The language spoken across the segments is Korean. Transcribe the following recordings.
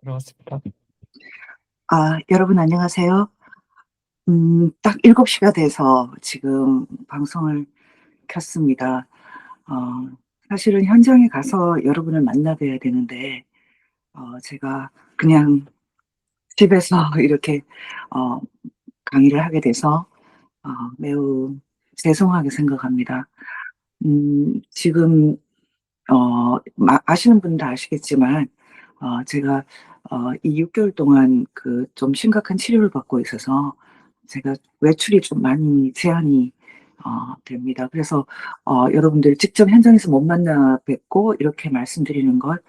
들어왔습니다. 여러분 안녕하세요. 딱 7 시가 돼서 지금 방송을 켰습니다. 어 사실은 현장에 가서 여러분을 만나 뵈야 되는데 제가 그냥 집에서 이렇게 어 강의를 하게 돼서 매우 죄송하게 생각합니다. 지금 아시는 분은 다 아시겠지만 제가 이 6 개월 동안 좀 심각한 치료를 받고 있어서 제가 외출이 좀 많이 제한이 됩니다. 그래서 여러분들 직접 현장에서 못 만나 뵙고 이렇게 말씀드리는 건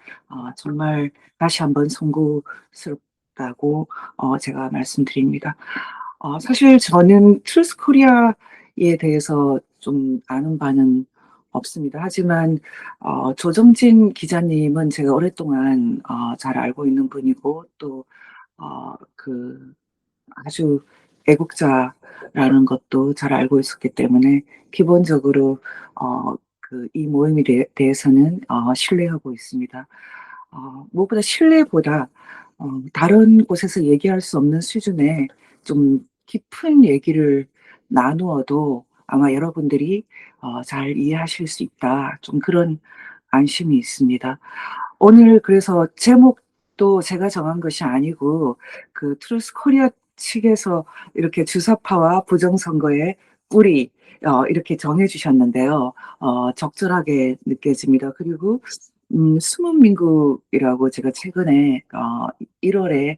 정말 다시 한번 송구스럽다고 제가 말씀드립니다. 사실 저는 트루스 코리아에 대해서 좀 아는 바는 없습니다. 하지만 조정진 기자님은 제가 오랫동안 잘 알고 있는 분이고 또 그 아주 애국자라는 것도 잘 알고 있었기 때문에 기본적으로 이 모임에 대해서는 신뢰하고 있습니다. 무엇보다 신뢰보다 다른 곳에서 얘기할 수 없는 수준의 좀 깊은 얘기를 나누어도 아마 여러분들이 잘 이해하실 수 있다. 좀 그런 안심이 있습니다. 오늘 그래서 제목도 제가 정한 것이 아니고 트루스 코리아 측에서 이렇게 주사파와 부정선거의 뿌리 이렇게 정해 주셨는데요. 적절하게 느껴집니다. 그리고 숨은 민국이라고 제가 최근에 1 월에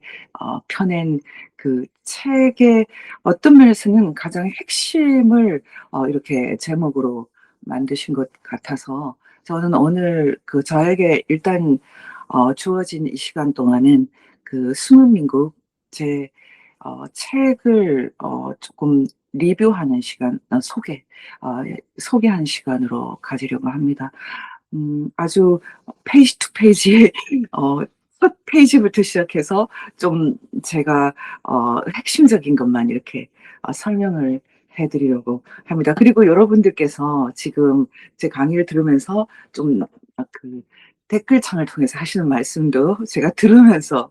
펴낸 그 책의 어떤 면에서는 가장 핵심을 이렇게 제목으로 만드신 것 같아서 저는 오늘 저에게 일단 주어진 이 시간 동안은 숨은 민국 제 책을 조금 리뷰하는 시간 소개하는 시간으로 가지려고 합니다. 아주 페이지 투 페이지 어 첫 페이지부터 시작해서 좀 제가 핵심적인 것만 이렇게 설명을 해 드리려고 합니다. 그리고 여러분들께서 지금 제 강의를 들으면서 좀 댓글창을 통해서 하시는 말씀도 제가 들으면서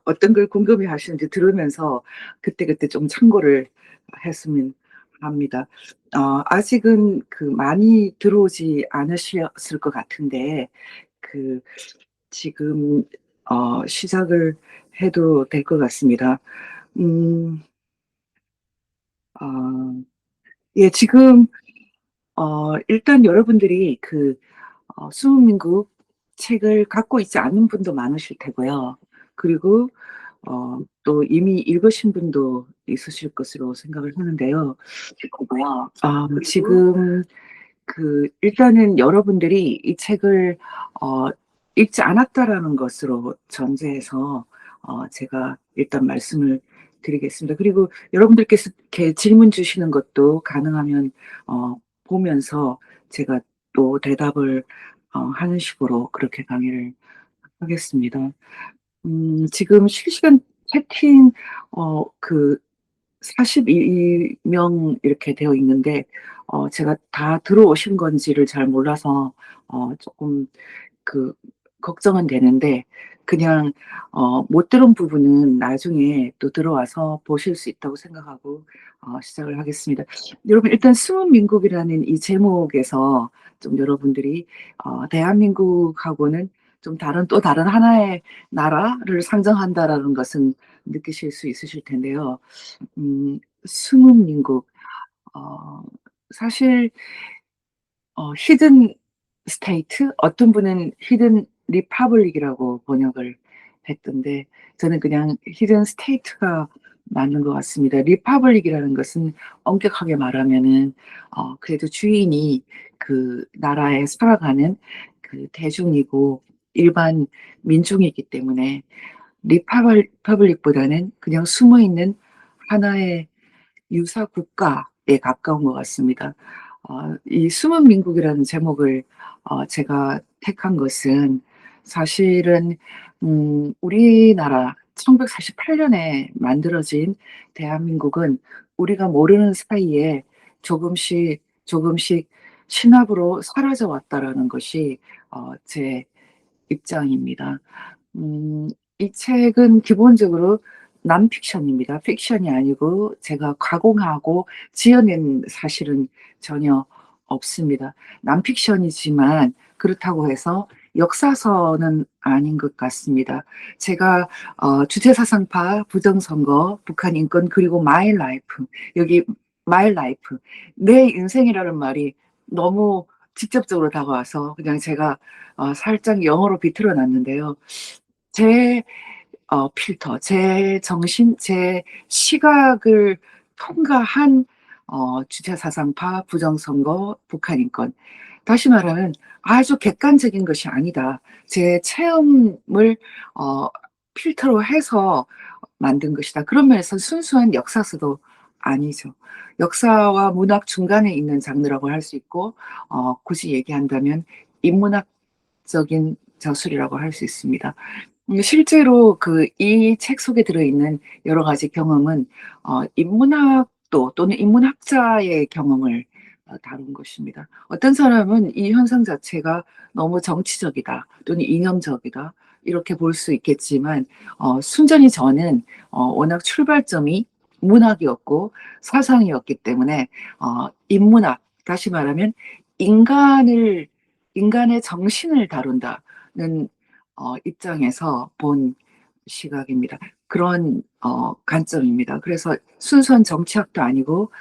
어떤 걸 궁금해하시는지 들으면서 그때그때 좀 참고를 했으면 합니다. 아직은 많이 들어오지 않으셨을 것 같은데 그 지금 시작을 해도 될 것 같습니다. 음 어 예, 지금 일단 여러분들이 수문민국 책을 갖고 있지 않은 분도 많으실 테고요. 그리고 또 이미 읽으신 분도 있으실 것으로 생각을 하는데요. 지금 일단은 여러분들이 이 책을 어 읽지 않았다라는 것으로 전제해서 제가 일단 말씀을 드리겠습니다. 그리고 여러분들께서 이렇게 질문 주시는 것도 가능하면 보면서 제가 또 대답을 하는 식으로 그렇게 강의를 하겠습니다. 지금 실시간 채팅 어그 42명 이렇게 되어 있는데 제가 다 들어오신 건지를 잘 몰라서 쪼끔 그 걱정은 되는데 그냥 못 들은 부분은 나중에 또 들어와서 보실 수 있다고 생각하고 시작을 하겠습니다. 여러분 일단 숨은 민국이라는 이 제목에서 좀 여러분들이 대한민국하고는 좀 또 다른 하나의 나라를 상정한다라는 것은 느끼실 수 있으실 텐데요. 숨은 민국 어 사실 히든 스테이트 어떤 분은 히든 리퍼블릭이라고 번역을 했던데 저는 그냥 히든 스테이트가 맞는 것 같습니다. 리퍼블릭이라는 것은 엄격하게 말하면은 그래도 주인이 나라에 살아가는 대중이고 일반 민중이기 때문에 리퍼블릭보다는 그냥 숨어 있는 하나의 유사 국가에 가까운 것 같습니다. 이 숨은 민국이라는 제목을 제가 택한 것은 사실은 우리나라 1948 년에 만들어진 대한민국은 우리가 모르는 사이에 조금씩 조금씩 신압으로 사라져 왔다라는 것이 제 입장입니다. 음 이 책은 기본적으로 non fiction입니다. 픽션이 아니고 제가 가공하고 지어낸 사실은 전혀 없습니다. non fiction이지만 그렇다고 해서 역사서는 아닌 것 같습니다. 제가 주체사상파, 부정선거, 북한 인권 그리고 my life 여기 my life 내 인생이라는 말이 너무 직접적으로 다가와서 그냥 제가 살짝 영어로 비틀어 놨는데요. 제 필터, 제 정신, 제 시각을 통과한 주체사상파, 부정선거, 북한 인권. 다시 말하면 아주 객관적인 것이 아니다. 제 체험을 어 필터로 해서 만든 것이다. 그런 면에서 순수한 역사서도 아니죠. 역사와 문학 중간에 있는 장르라고 할 수 있고 굳이 얘기한다면 인문학적인 저술이라고 할 수 있습니다. 실제로 이 책 속에 들어있는 여러 가지 경험은 인문학도 또는 인문학자의 경험을 다룬 것입니다. 어떤 사람은 이 현상 자체가 너무 정치적이다 또는 이념적이다 이렇게 볼 수 있겠지만 순전히 저는 워낙 출발점이 문학이었고 사상이었기 때문에 인문학 다시 말하면 인간을 인간의 정신을 다룬다는 입장에서 본 시각입니다. 그런 관점입니다. 그래서 순수한 정치학도 아니고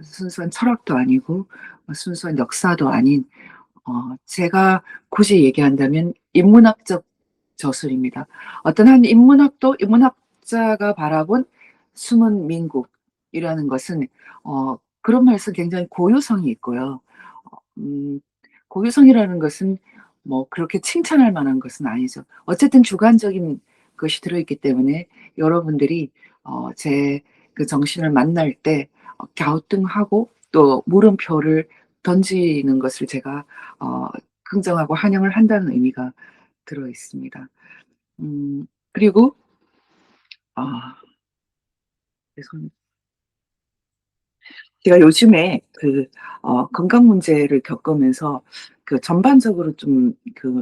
순수한 철학도 아니고 순수한 역사도 아닌 제가 굳이 얘기한다면 인문학적 저술입니다. 어떤 한 인문학도 인문학자가 바라본 숨은 민국이라는 것은 그런 면에서 굉장히 고유성이 있고요. 음 고유성이라는 것은 뭐 그렇게 칭찬할 만한 것은 아니죠. 어쨌든 주관적인 것이 들어있기 때문에 여러분들이 제 그 정신을 만날 때 갸우뚱하고 또 물음표를 던지는 것을 제가 어 긍정하고 환영을 한다는 의미가 들어 있습니다. 그리고 아 죄송합니다. 제가 요즘에 건강 문제를 겪으면서 전반적으로 좀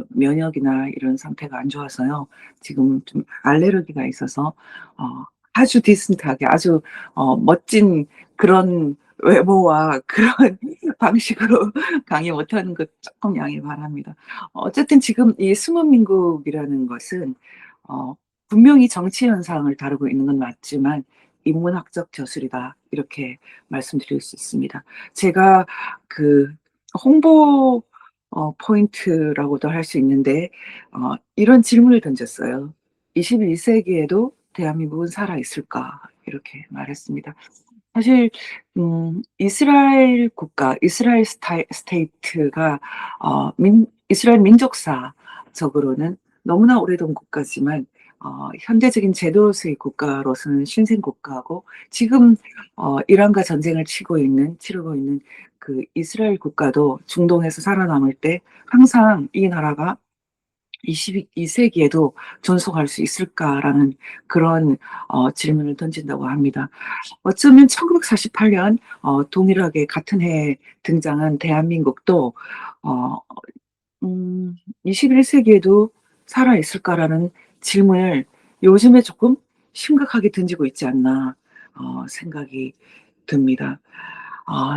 면역이나 이런 상태가 안 좋아서요. 지금 좀 알레르기가 있어서 어 아주 디센트하게 아주 멋진 그런 외모와 그런 방식으로 강의 못하는 것 쪼끔 양해 바랍니다. 어쨌든 지금 이 숨은 민국이라는 것은 어 분명히 정치 현상을 다루고 있는 건 맞지만 인문학적 저술이다. 이렇게 말씀드릴 수 있습니다. 제가 그 홍보 포인트라고도 할 수 있는데 이런 질문을 던졌어요. "21 세기에도 대한민국은 살아 있을까?" 이렇게 말했습니다. 사실 이스라엘 국가, 이스라엘 스테이트가 이스라엘 민족사적으로는 너무나 오래된 국가지만 현대적인 제도로서의 국가로서는 신생 국가고 지금 이란과 전쟁을 치르고 있는 이스라엘 국가도 중동에서 살아남을 때 항상 이 나라가 22 세기에도 존속할 수 있을까라는 그런 질문을 던진다고 합니다. 어쩌면 1948년 동일하게 같은 해에 등장한 대한민국도 어 음 '21 세기에도 살아 있을까?'라는 질문을 요즘에 조금 심각하게 던지고 있지 않나 생각이 듭니다.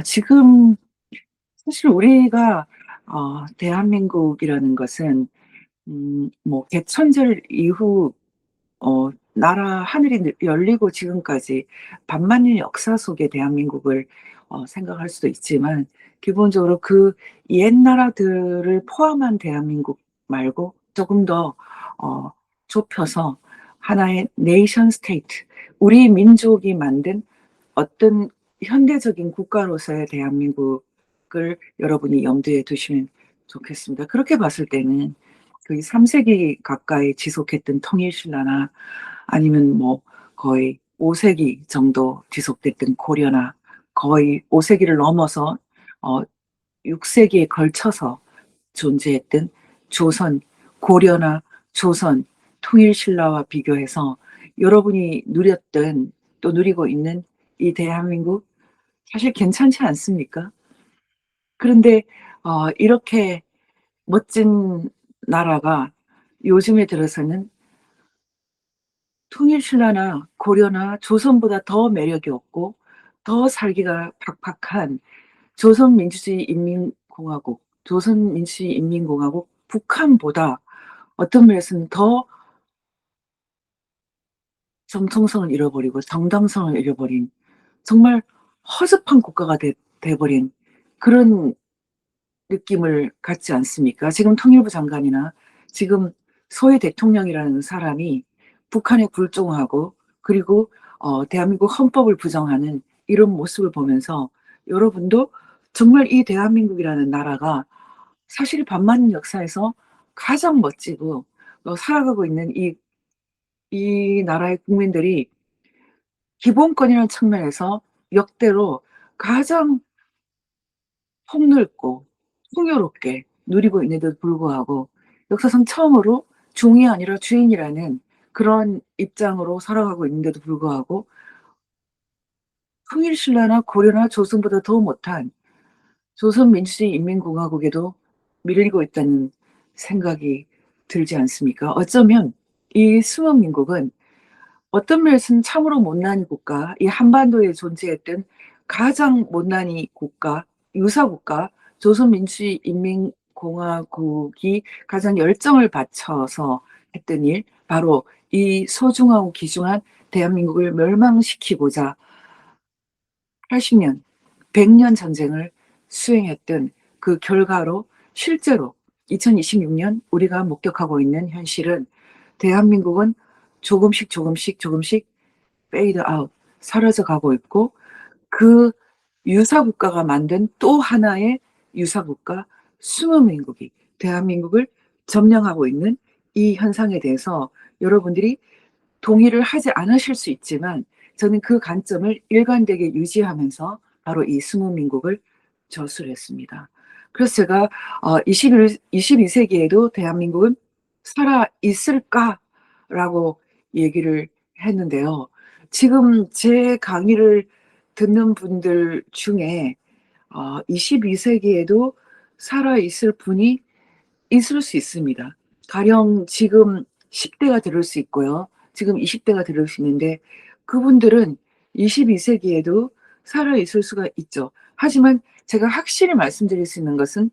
지금 사실 우리가 대한민국이라는 것은 뭐 개천절 이후 나라 하늘이 열리고 지금까지 반만년 역사 속의 대한민국을 생각할 수도 있지만 기본적으로 옛 나라들을 포함한 대한민국 말고 조금 더 어 좁혀서 하나의 네이션 스테이트 우리 민족이 만든 어떤 현대적인 국가로서의 대한민국을 여러분이 염두에 두시면 좋겠습니다. 그렇게 봤을 때는 3 세기 가까이 지속했던 통일신라나 아니면 뭐 거의 5 세기 정도 지속됐던 고려나 거의 5 세기를 넘어서 어 6 세기에 걸쳐서 존재했던 조선, 고려나 조선, 통일신라와 비교해서 여러분이 누렸던 또 누리고 있는 이 대한민국 사실 괜찮지 않습니까? 그런데 이렇게 멋진 나라가 요즘에 들어서는 통일신라나 고려나 조선보다 더 매력이 없고 더 살기가 팍팍한 조선민주주의 인민공화국 북한보다 어떤 면에서는 더 정통성을 잃어버리고 정당성을 잃어버린 정말 허접한 국가가 돼 버린 그런 느낌을 갖지 않습니까? 지금 통일부 장관이나 지금 소위 대통령이라는 사람이 북한에 불종하고 그리고 대한민국 헌법을 부정하는 이런 모습을 보면서 여러분도 정말 이 대한민국이라는 나라가 사실 반만 역사에서 가장 멋지고 살아가고 있는 이 나라의 국민들이 기본권이라는 측면에서 역대로 가장 폭넓고 풍요롭게 누리고 있는데도 불구하고 역사상 처음으로 종이 아니라 주인이라는 그런 입장으로 살아가고 있는데도 불구하고 통일신라나 고려나 조선보다 더 못한 조선민주주의인민공화국에도 밀리고 있다는 생각이 들지 않습니까? 어쩌면 이 승원민국은 어떤 면에서는 참으로 못난 국가, 이 한반도에 존재했던 가장 못난이 국가, 유사국가, 조선민주주의인민공화국이 가장 열정을 바쳐서 했던 일, 바로 이 소중하고 귀중한 대한민국을 멸망시키고자 80년, 100년 전쟁을 수행했던 그 결과로 실제로 2026년 우리가 목격하고 있는 현실은 대한민국은 조금씩 조금씩 조금씩 fade out 사라져 가고 있고 그 유사 국가가 만든 또 하나의 유사 국가 수노민국이 대한민국을 점령하고 있는 이 현상에 대해서 여러분들이 동의를 하지 않으실 수 있지만 저는 그 관점을 일관되게 유지하면서 바로 이 수노민국을 저술했습니다. 그래서 제가 21 세기에도 대한민국은 살아 있을까라고 얘기를 했는데요. 지금 제 강의를 듣는 분들 중에 22 세기에도 살아 있을 분이 있을 수 있습니다. 가령 지금 10 대가 들을 수 있고요. 지금 20 대가 들을 수 있는데 그분들은 22 세기에도 살아 있을 수가 있죠. 하지만 제가 확실히 말씀드릴 수 있는 것은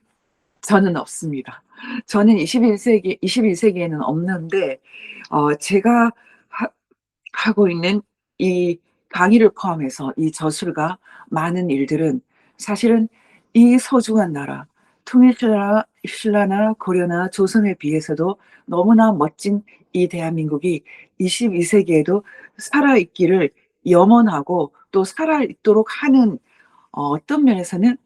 저는 없습니다. 저는 21 세기에는 없는데 제가 하 하고 있는 이 강의를 포함해서 이 저술과 많은 일들은 사실은 이 소중한 나라 통일신라나 고려나 조선에 비해서도 너무나 멋진 이 대한민국이 22 세기에도 살아 있기를 염원하고 또 살아 있도록 하는 어떤 면에서는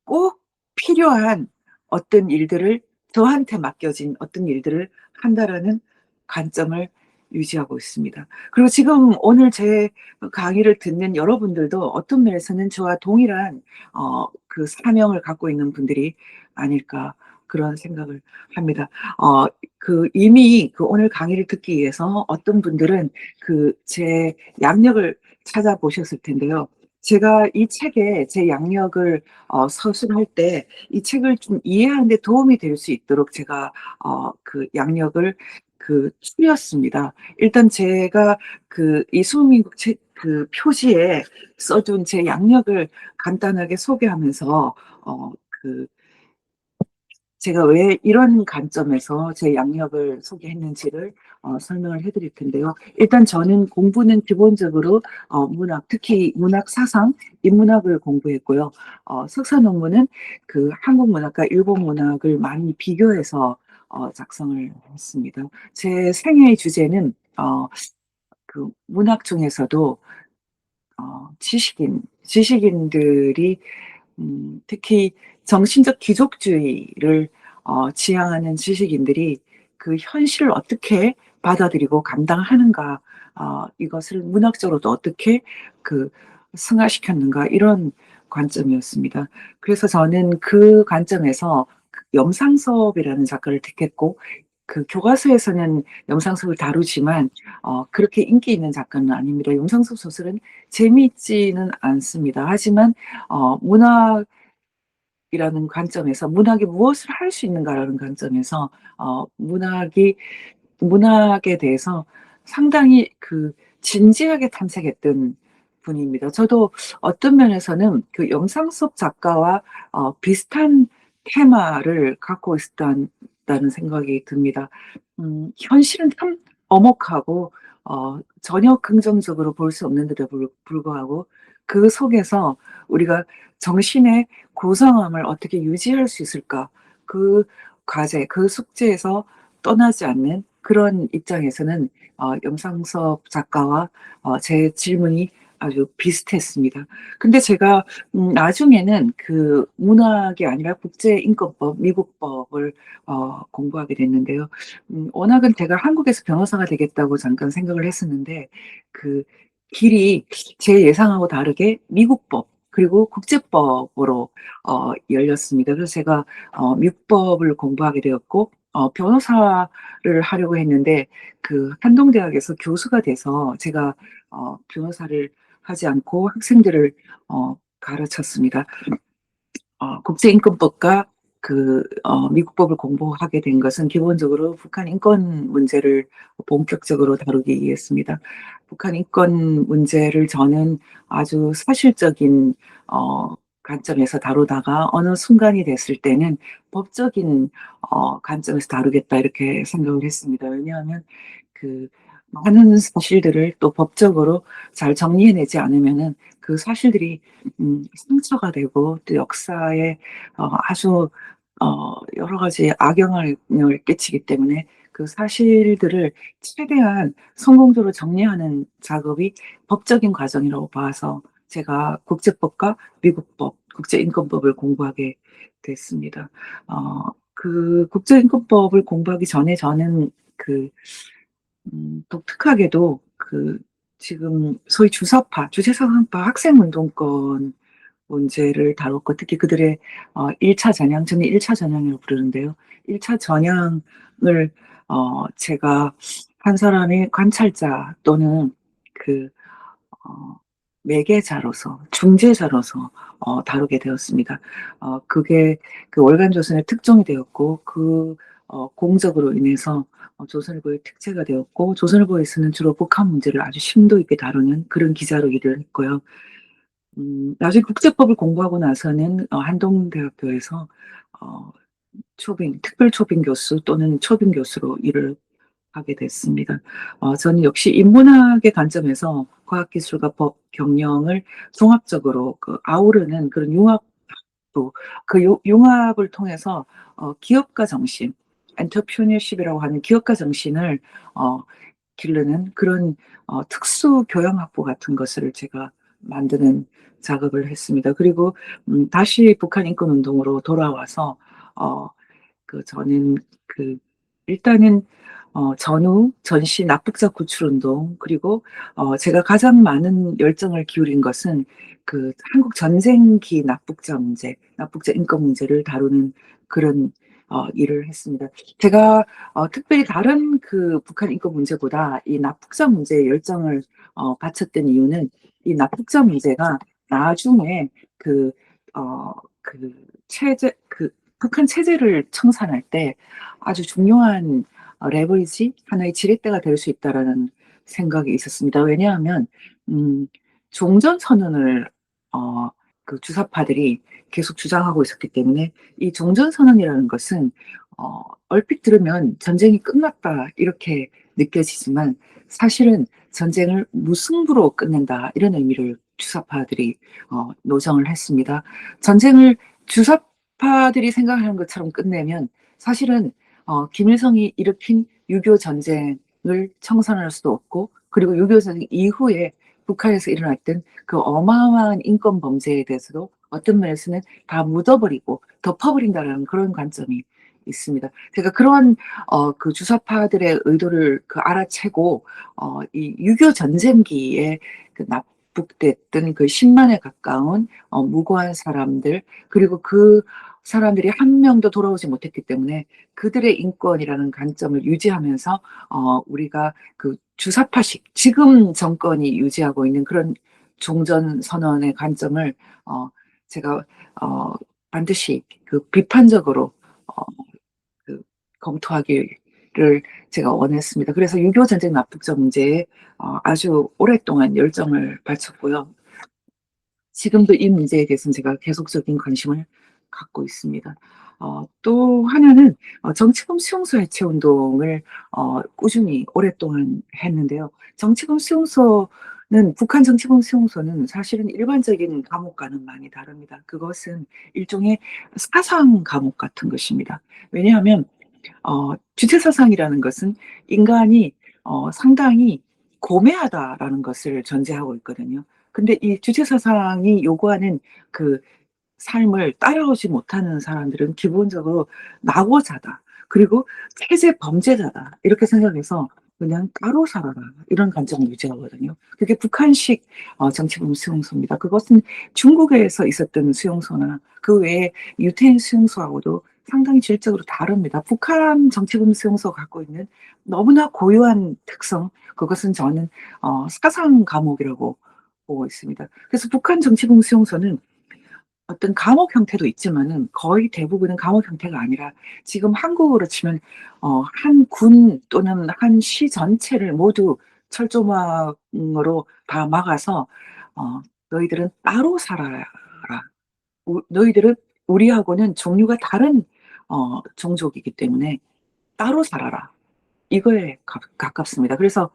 꼭 필요한 어떤 일들을 저한테 맡겨진 어떤 일들을 한다라는 관점을 유지하고 있습니다. 그리고 지금 오늘 제 강의를 듣는 여러분들도 어떤 면에서는 저와 동일한 그 사명을 갖고 있는 분들이 아닐까 그런 생각을 합니다. 어 이미 그 오늘 강의를 듣기 위해서 어떤 분들은 그 제 양력을 찾아보셨을 텐데요. 제가 이 책에 제 양력을 서술할 때 이 책을 좀 이해하는 데 도움이 될 수 있도록 제가 그 양력을 추렸습니다. 일단 제가 이 수호민국 책 표지에 써둔 제 양력을 간단하게 소개하면서 그 제가 왜 이런 관점에서 제 양력을 소개했는지를 설명을 해 드릴 텐데요. 일단 저는 공부는 기본적으로 문학, 특히 문학 사상, 인문학을 공부했고요. 석사 논문은 그 한국 문학과 일본 문학을 많이 비교해서 작성을 했습니다. 제 생애의 주제는 문학 중에서도 지식인들이 특히 정신적 귀족주의를 지향하는 지식인들이 그 현실을 어떻게 받아들이고 감당하는가, 이것을 문학적으로도 어떻게 그 승화시켰는가 이런 관점이었습니다. 그래서 저는 그 관점에서 영상 수업이라는 작가를 택했고 그 교과서에서는 영상 수업을 다루지만 그렇게 인기 있는 작가는 아닙니다. 영상 수업 소설은 재미있지는 않습니다. 하지만 문학이라는 관점에서 '문학이 무엇을 할 수 있는가.'라는 관점에서 문학에 대해서 상당히 진지하게 탐색했던 분입니다. 저도 어떤 면에서는 그 영상 속 작가와 비슷한 테마를 갖고 있었다는 생각이 듭니다. 현실은 참 엄혹하고 전혀 긍정적으로 볼 수 없는데도 불구하고 그 속에서 우리가 정신의 고성함을 어떻게 유지할 수 있을까? 그 과제, 그 숙제에서 떠나지 않는 그런 입장에서는 염상섭 작가와 제 질문이 아주 비슷했습니다. 근데 제가 나중에는 그 문학이 아니라 국제인권법, 미국법을 공부하게 됐는데요. 워낙은 제가 한국에서 변호사가 되겠다고 잠깐 생각을 했었는데 그 길이 제 예상하고 다르게 미국법 그리고 국제법으로 열렸습니다. 그래서 제가 미국법을 공부하게 되었고 변호사를 하려고 했는데 그 한동대학에서 교수가 돼서 제가 변호사를 하지 않고 학생들을 가르쳤습니다. 국제인권법과 미국법을 공부하게 된 것은 기본적으로 북한 인권 문제를 본격적으로 다루기 위해서입니다. 북한 인권 문제를 저는 아주 사실적인 관점에서 다루다가 어느 순간이 됐을 때는 법적인 관점에서 다루겠다 이렇게 생각을 했습니다. 왜냐하면 그 많은 사실들을 또 법적으로 잘 정리해내지 않으면은 그 사실들이 상처가 되고 또 역사에 아주 여러 가지 악영향을 끼치기 때문에 그 사실들을 최대한 성공적으로 정리하는 작업이 법적인 과정이라고 봐서 제가 국제법과 미국법, 국제인권법을 공부하게 됐습니다. 그 국제인권법을 공부하기 전에 저는 독특하게도 지금 소위 주체사상파 학생운동권 문제를 다뤘고 특히 그들의 1차 전향, 저는 1차 전향이라고 부르는데요. 1차 전향을 제가 한 사람의 관찰자 또는 그 어 매개자로서 중재자로서 다루게 되었습니다. 그게 월간조선의 특종이 되었고 공적으로 인해서 조선일보의 특채가 되었고 조선일보에서는 주로 북한 문제를 아주 심도 있게 다루는 그런 기자로 일을 했고요. 나중에 국제법을 공부하고 나서는 한동대학교에서 어 특별 초빙 교수 또는 초빙 교수로 일을 하게 됐습니다. 저는 역시 인문학의 관점에서 과학기술과 법, 경영을 종합적으로 아우르는 그런 융합도 융합을 통해서 기업가 정신, 엔터프레너십이라고 하는 기업가 정신을 어 기르는 그런 특수 교양학부 같은 것을 제가 만드는 작업을 했습니다. 그리고 다시 북한 인권 운동으로 돌아와서 어 저는 일단은 전시 납북자 구출 운동 그리고 제가 가장 많은 열정을 기울인 것은 한국 전쟁기 납북자 문제, 납북자 인권 문제를 다루는 그런 일을 했습니다. 제가 특별히 다른 북한 인권 문제보다 이 납북자 문제에 열정을 바쳤던 이유는 이 납북자 문제가 나중에 그 어 그 체제 북한 체제를 청산할 때 아주 중요한 레버리지 하나의 지렛대가 될 수 있다라는 생각이 있었습니다. 왜냐하면 음 종전 선언을 어 주사파들이 계속 주장하고 있었기 때문에 이 종전 선언이라는 것은 얼핏 들으면 '전쟁이 끝났다.' 이렇게 느껴지지만 사실은 '전쟁을 무승부로 끝낸다.' 이런 의미를 주사파들이 노정을 했습니다. 전쟁을 주사파들이 생각하는 것처럼 끝내면 사실은 김일성이 일으킨 6.25 전쟁을 청산할 수도 없고 그리고 6.25 전쟁 이후에 북한에서 일어났던 그 어마어마한 인권 범죄에 대해서도 어떤 면에서는 다 묻어버리고 덮어버린다라는 그런 관점이 있습니다. 제가 그러한 주사파들의 의도를 알아채고 이 6.25 전쟁기에 납북됐던 10만에 가까운 무고한 사람들 그리고 그 사람들이 한 명도 돌아오지 못했기 때문에 그들의 인권이라는 관점을 유지하면서 우리가 주사파식 지금 정권이 유지하고 있는 그런 종전 선언의 관점을 제가 반드시 비판적으로 어 그 검토하길 제가 원했습니다. 그래서 6.25 전쟁 납북자 문제에 아주 오랫동안 열정을 바쳤고요. 지금도 이 문제에 대해서는 제가 계속적인 관심을 갖고 있습니다. 또 하나는 정치범 수용소 해체 운동을 꾸준히 오랫동안 했는데요. 정치범 수용소는 북한 정치범 수용소는 사실은 일반적인 감옥과는 많이 다릅니다. 그것은 일종의 사상 감옥 같은 것입니다. 왜냐하면 주체사상이라는 것은 인간이 상당히 고매하다라는 것을 전제하고 있거든요. 근데 이 주체사상이 요구하는 그 삶을 따라오지 못하는 사람들은 기본적으로 낙오자다. 그리고 체제 범죄자다. 이렇게 생각해서 그냥 따로 살아라. 이런 관점을 유지하거든요. 그게 북한식 정치범 수용소입니다. 그것은 중국에서 있었던 수용소나 그 외에 유태인 수용소하고도 상당히 질적으로 다릅니다. 북한 정치범 수용소가 갖고 있는 너무나 고유한 특성, 그것은 저는 사상 감옥이라고 보고 있습니다. 그래서 북한 정치범 수용소는 어떤 감옥 형태도 있지만은 거의 대부분은 감옥 형태가 아니라 지금 한국으로 치면 한 군 또는 한 시 전체를 모두 철조망으로 다 막아서 "너희들은 따로 살아라. 너희들은 우리하고는 종류가 다른 종족이기 때문에 따로 살아라." 이거에 가깝습니다. 그래서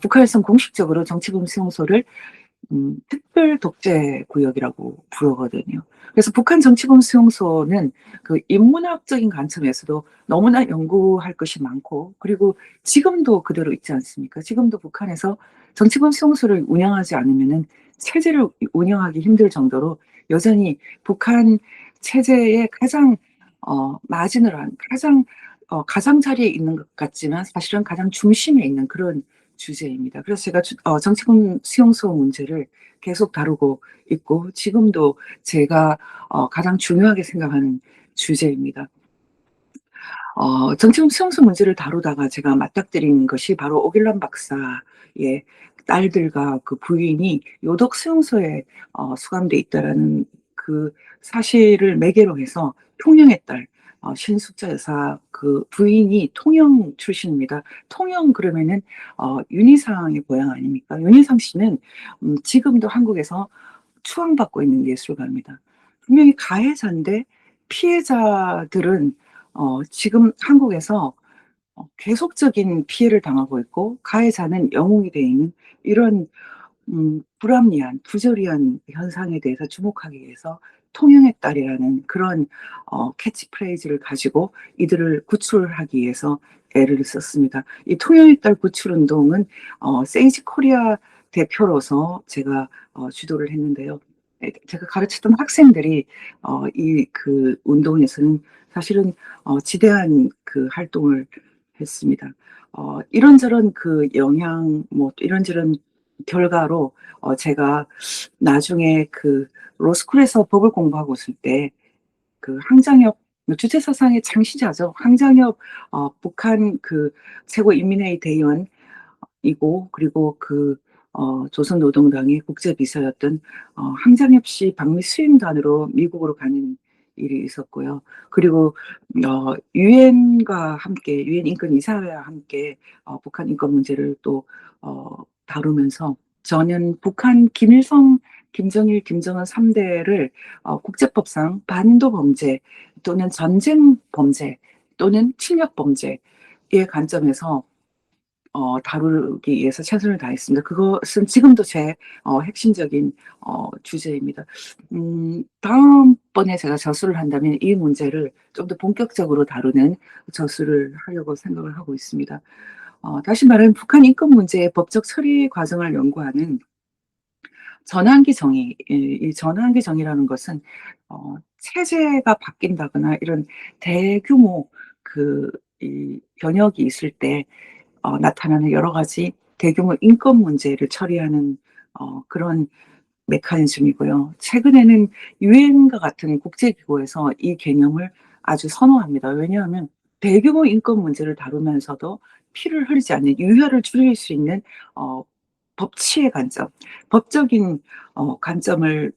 북한에서는 공식적으로 정치범 수용소를 특별 독재 구역이라고 부르거든요. 그래서 북한 정치범 수용소는 그 인문학적인 관점에서도 너무나 연구할 것이 많고, 그리고 지금도 그대로 있지 않습니까? 지금도 북한에서 정치범 수용소를 운영하지 않으면은 체제를 운영하기 힘들 정도로 여전히 북한 체제의 가장 마진을 한 가장 가장자리에 있는 것 같지만 사실은 가장 중심에 있는 그런 주제입니다. 그래서 제가 정치범 수용소 문제를 계속 다루고 있고 지금도 제가 가장 중요하게 생각하는 주제입니다. 정치범 수용소 문제를 다루다가 제가 맞닥뜨린 것이 바로 오길남 박사의 딸들과 그 부인이 요독 수용소에 수감돼 있다라는 그 사실을 매개로 해서 통영의 딸 신숙자 여사 그 부인이 통영 출신입니다. 통영 그러면은 윤희상의 고향 아닙니까? 윤희상 씨는 지금도 한국에서 추앙받고 있는 예술가입니다. 분명히 가해자인데 피해자들은 지금 한국에서 계속적인 피해를 당하고 있고 가해자는 영웅이 되어 있는 이런 불합리한 부조리한 현상에 대해서 주목하기 위해서 통영의 딸이라는 그런 캐치프레이즈를 가지고 이들을 구출하기 위해서 애를 썼습니다. 이 통영의 딸 구출 운동은 세이지 코리아 대표로서 제가 주도를 했는데요. 제가 가르쳤던 학생들이 이 그 운동에서는 사실은 지대한 그 활동을 했습니다. 이런저런 그 영향 뭐 이런저런 결과로 제가 나중에 그 로스쿨에서 법을 공부하고 있을 때 그 황장엽 주체 사상의 창시자죠. 황장엽 북한 그 최고 인민회의 대의원 이고 그리고 그 조선노동당의 국제비서였던 황장엽 씨 방미 수임단으로 미국으로 가는 일이 있었고요. 그리고 유엔과 함께 유엔 인권 이사회와 함께 북한 인권 문제를 또 다루면서 저는 북한 김일성, 김정일, 김정은 3대를 국제법상 반인도 범죄 또는 전쟁 범죄 또는 침략 범죄의 관점에서 다루기 위해서 최선을 다했습니다. 그것은 지금도 제 핵심적인 주제입니다. 다음번에 제가 저술을 한다면 이 문제를 좀 더 본격적으로 다루는 저술을 하려고 생각을 하고 있습니다. 다시 말하면 북한 인권 문제의 법적 처리 과정을 연구하는 전환기 정의, 이 전환기 정의라는 것은 체제가 바뀐다거나 이런 대규모 이 변혁이 있을 때 나타나는 여러 가지 대규모 인권 문제를 처리하는 그런 메커니즘이고요. 최근에는 유엔과 같은 국제기구에서 이 개념을 아주 선호합니다. 왜냐하면 대규모 인권 문제를 다루면서도 피를 흘리지 않는 유혈을 줄일 수 있는 어 법치의 관점, 법적인 관점을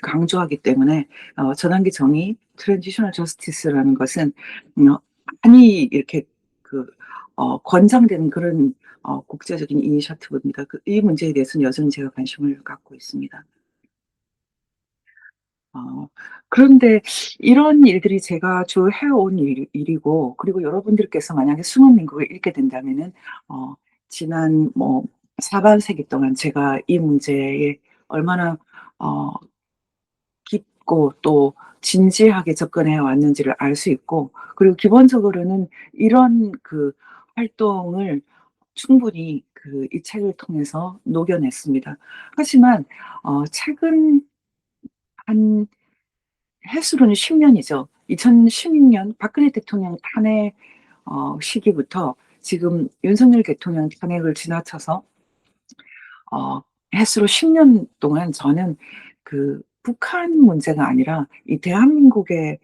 강조하기 때문에 전환기 정의, 트랜지셔널 저스티스라는 것은 어 많이 이렇게 그 권장되는 그런 국제적인 이니셔티브입니다. 이 문제에 대해서는 여전히 제가 관심을 갖고 있습니다. 어 그런데 이런 일들이 제가 주 해온 일이고, 그리고 여러분들께서 만약에 숨은 민국을 읽게 된다면은 지난 뭐 사반세기 동안 제가 이 문제에 얼마나 어 깊고 또 진지하게 접근해 왔는지를 알 수 있고, 그리고 기본적으로는 이런 활동을 충분히 이 책을 통해서 녹여냈습니다. 하지만 최근 한 횟수로는 10 년이죠. 2016년 박근혜 대통령 탄핵 시기부터 지금 윤석열 대통령 탄핵을 지나쳐서 어 횟수로 10년 동안 저는 북한 문제가 아니라 이 대한민국에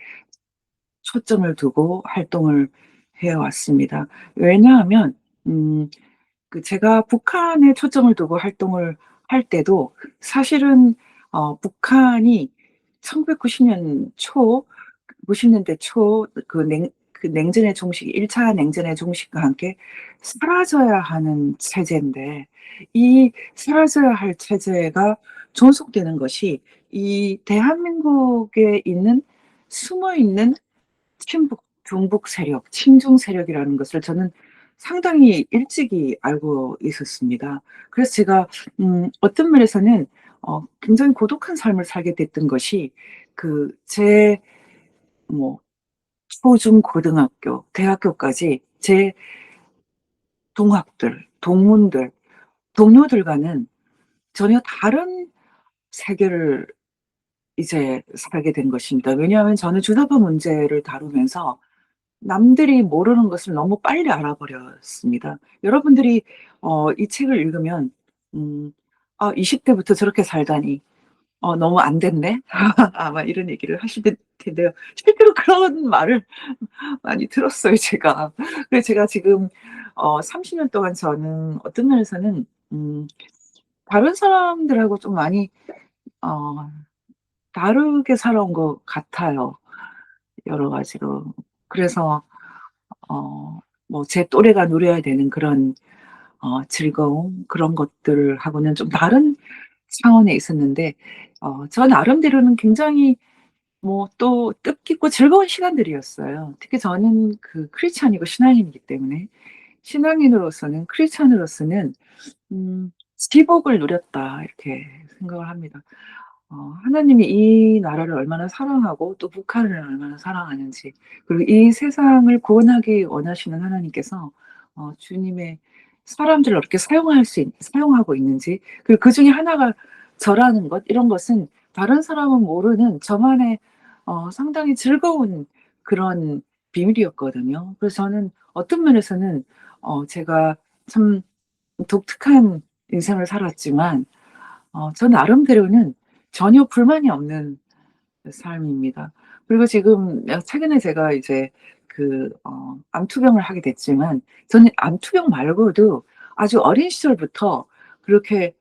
초점을 두고 활동을 해 왔습니다. 왜냐하면 음 제가 북한에 초점을 두고 활동을 할 때도 사실은 북한이 1990년 초 90 년대 초 냉전의 종식 1차 냉전의 종식과 함께 사라져야 하는 체제인데, 이 사라져야 할 체제가 존속되는 것이 이 대한민국에 있는 숨어 있는 친북 중북 세력, 친중 세력이라는 것을 저는 상당히 일찍이 알고 있었습니다. 그래서 제가 어떤 면에서는 굉장히 고독한 삶을 살게 됐던 것이 제 뭐 초중 고등학교, 대학교까지 제 동학들, 동문들, 동료들과는 전혀 다른 세계를 이제 살게 된 것입니다. 왜냐하면 저는 주사파 문제를 다루면서 남들이 모르는 것을 너무 빨리 알아버렸습니다. 여러분들이 이 책을 읽으면 음 '아 20 대부터 저렇게 살다니. 너무 안 됐네.' 아마 이런 얘기를 하실 텐데요. 실제로 그런 말을 많이 들었어요 제가. 그래서 제가 지금 30년 동안 저는 어떤 면에서는 다른 사람들하고 좀 많이 어 다르게 살아온 것 같아요, 여러 가지로. 그래서 뭐 제 또래가 누려야 되는 그런 즐거움, 그런 것들하고는 좀 다른 차원에 있었는데 저 나름대로는 굉장히 뭐 또 뜻깊고 즐거운 시간들이었어요. 특히 저는 크리스찬이고 신앙인이기 때문에, 신앙인으로서는 크리스찬으로서는 '지복을 누렸다.' 이렇게 생각을 합니다. 하나님이 이 나라를 얼마나 사랑하고 또 북한을 얼마나 사랑하는지, 그리고 이 세상을 구원하기 원하시는 하나님께서 주님의 사람들을 어떻게 사용하고 있는지, 그리고 그중에 하나가 저라는 것, 이런 것은 다른 사람은 모르는 저만의 상당히 즐거운 그런 비밀이었거든요. 그래서 저는 어떤 면에서는 제가 참 독특한 인생을 살았지만 저 나름대로는 전혀 불만이 없는 삶입니다. 그리고 지금 최근에 제가 이제 암 투병을 하게 됐지만, 저는 암 투병 말고도 아주 어린 시절부터 그렇게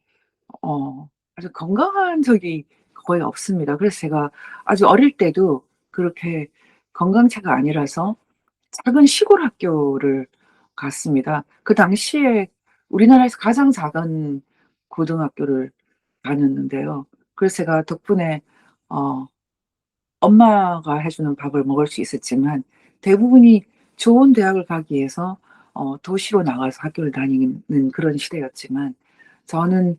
아주 건강한 적이 거의 없습니다. 그래서 제가 아주 어릴 때도 그렇게 건강체가 아니라서 작은 시골 학교를 갔습니다. 그 당시에 우리나라에서 가장 작은 고등학교를 다녔는데요. 그래서 제가 덕분에 어 엄마가 해 주는 밥을 먹을 수 있었지만, 대부분이 좋은 대학을 가기 위해서 도시로 나가서 학교를 다니는 그런 시대였지만, 저는